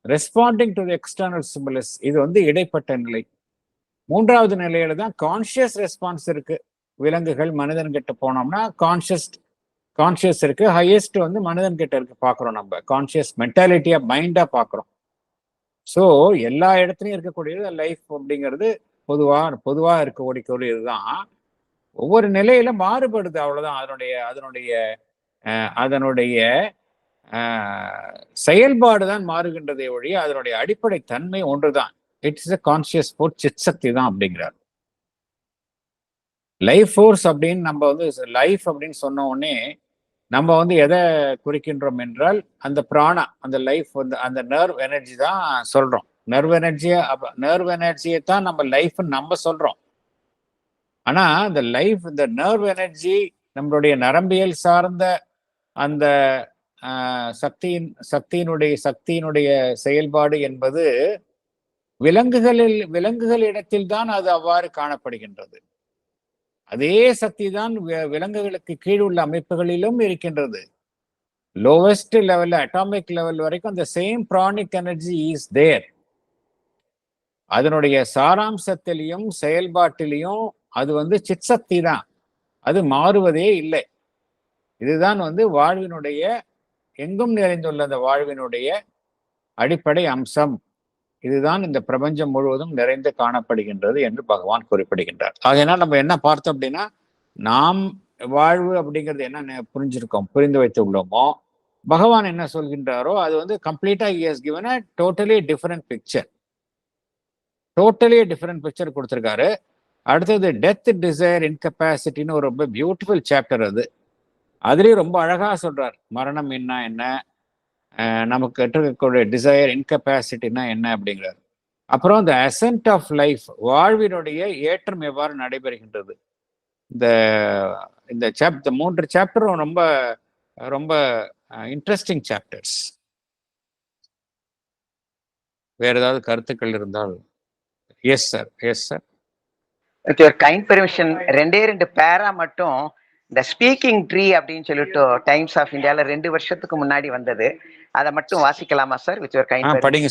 responding to the external stimulus. இது வந்து இடைப்பட்ட நிலை. மூன்றாவது நிலையில தான் கான்சியஸ் ரெஸ்பான்ஸ் இருக்கு. விலங்குகள் மனிதன் கிட்ட போனோம்னா கான்சியஸ் இருக்கு. ஹையஸ்ட் வந்து மனிதன் கிட்ட இருக்கு பாக்குறோம். நம்ம கான்சியஸ் மென்டாலிட்டியா, மைண்டா பாக்குறோம். ஸோ எல்லா இடத்துலையும் இருக்கக்கூடியது லைஃப் அப்படிங்கிறது பொதுவா இருக்கக்கூடியதுதான். ஒவ்வொரு நிலையில மாறுபடுது, அவ்வளவுதான். அதனுடைய செயல்பாடு தான் மாறுகின்றதை ஒழிய அதனுடைய அடிப்படை தன்மை ஒன்றுதான். இட்ஸ் கான்சியஸ் ஃபோர்ஸ், சிற்சக்தி தான் அப்படிங்கிறார். லைஃப் ஃபோர்ஸ் அப்படின்னு நம்ம வந்து லைஃப் அப்படின்னு சொன்ன உடனே நம்ம வந்து எதை குறிக்கின்றோம் என்றால் அந்த பிராணா, அந்த லைஃப் வந்து அந்த நர்வ் எனர்ஜி தான் சொல்றோம். நர்வ் எனர்ஜியை தான் நம்ம லைஃப் நம்ம சொல்றோம். ஆனா இந்த லைஃப், இந்த நர்வ் எனர்ஜி, நம்மளுடைய நரம்பியல் சார்ந்த அந்த சக்தியினுடைய செயல்பாடு என்பது விலங்குகளிடத்தில் தான் அது அவ்வாறு காணப்படுகின்றது. அதே சக்தி தான் விலங்குகளுக்கு கீழ் உள்ள அமைப்புகளிலும் இருக்கின்றது. லோவஸ்ட் லெவல்ல, அட்டாமிக் லெவல் வரைக்கும் அந்த same pranic energy is there. அதனுடைய சாராம்சத்திலையும் செயல்பாட்டிலையும் அது வந்து சிற்சக்தி தான், அது மாறுவதே இல்லை. இதுதான் வந்து வாழ்வினுடைய, எங்கும் நிறைந்துள்ள அந்த வாழ்வினுடைய அடிப்படை அம்சம். இதுதான் இந்த பிரபஞ்சம் முழுவதும் நிறைந்து காணப்படுகின்றது என்று பகவான் குறிப்பிடுகின்றார். ஆகையினால் நம்ம என்ன பார்த்தோம் அப்படின்னா, நாம் வாழ்வு அப்படிங்கிறது என்ன புரிந்து வைத்துள்ளோமோ, பகவான் என்ன சொல்கின்றாரோ அது வந்து கம்ப்ளீட்டா he has given a totally different picture. கொடுத்திருக்காரு. அடுத்தது டெத், டிசைர், இன்கெப்பாசிட்டின்னு ஒரு ரொம்ப பியூட்டிஃபுல் சாப்டர். அதுலயும் ரொம்ப அழகா சொல்றார். மரணம் என்ன, நமக்கு இருக்கக்கூடிய டிசைர், இன்கெப்பாசிட்டினா என்ன அப்படிங்கிறார். அப்புறம் இந்த அசென்ட் ஆஃப் லைஃப், வாழ்வினுடைய ஏற்றம் எவ்வாறு நடைபெறுகின்றது. இந்த 3 சாப்டரும் ரொம்ப ரொம்ப இன்ட்ரெஸ்டிங் சாப்டர்ஸ். வேற ஏதாவது கருத்துக்கள் இருந்தால்? Yes sir. With your kind permission 2 பேரா மட்டும் இந்த ஸ்பீக்கிங் ட்ரீ அப்படின்னு சொல்லிட்டு டைம்ஸ் ஆஃப் இந்தியால 2 வருஷத்துக்கு முன்னாடி வந்தது, அதை மட்டும் வாசிக்கலாமா சார்? வித் யுவர் கைண்ட் படிங்க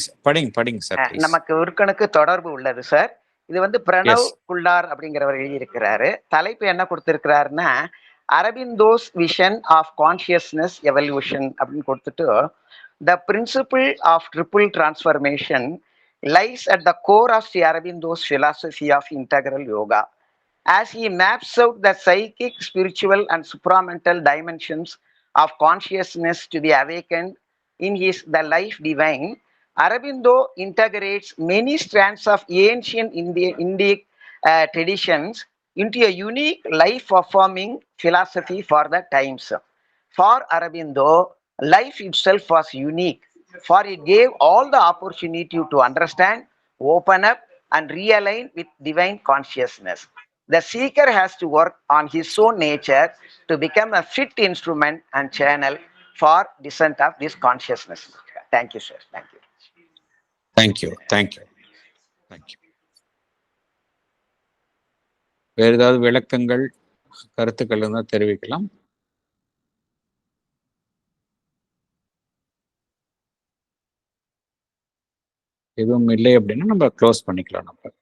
சார். நமக்கு உருக்கனுக்கு தொடர்பு உள்ளது சார். இது வந்து பிரணவ் குல்லார் அப்படிங்கிறவர் எழுதியிருக்கிறாரு. தலைப்பு என்ன கொடுத்திருக்கிறாருன்னா, Aurobindo's vision of consciousness evolution அப்படின்னு கொடுத்துட்டு, the principle of triple transformation lies at the core of Sri Aurobindo's philosophy of integral yoga. As he maps out the psychic, spiritual, and supramental dimensions of consciousness to be awakened in his The Life Divine, Aurobindo integrates many strands of ancient Indic traditions into a unique life-affirming philosophy for the times. For Aurobindo, life itself was unique, for it gave all the opportunity to understand, open up, and realign with divine consciousness. The seeker has to work on his own nature to become a fit instrument and channel for descent of this consciousness. Thank you, sir. Thank you. வேறு ஏதாவது விளக்கங்கள், கருத்துக்கள் இருந்தால் தெரிவிக்கலாம். எதுவும் இல்லை அப்படின்னா நம்ம க்ளோஸ் பண்ணிக்கலாம். நம்ம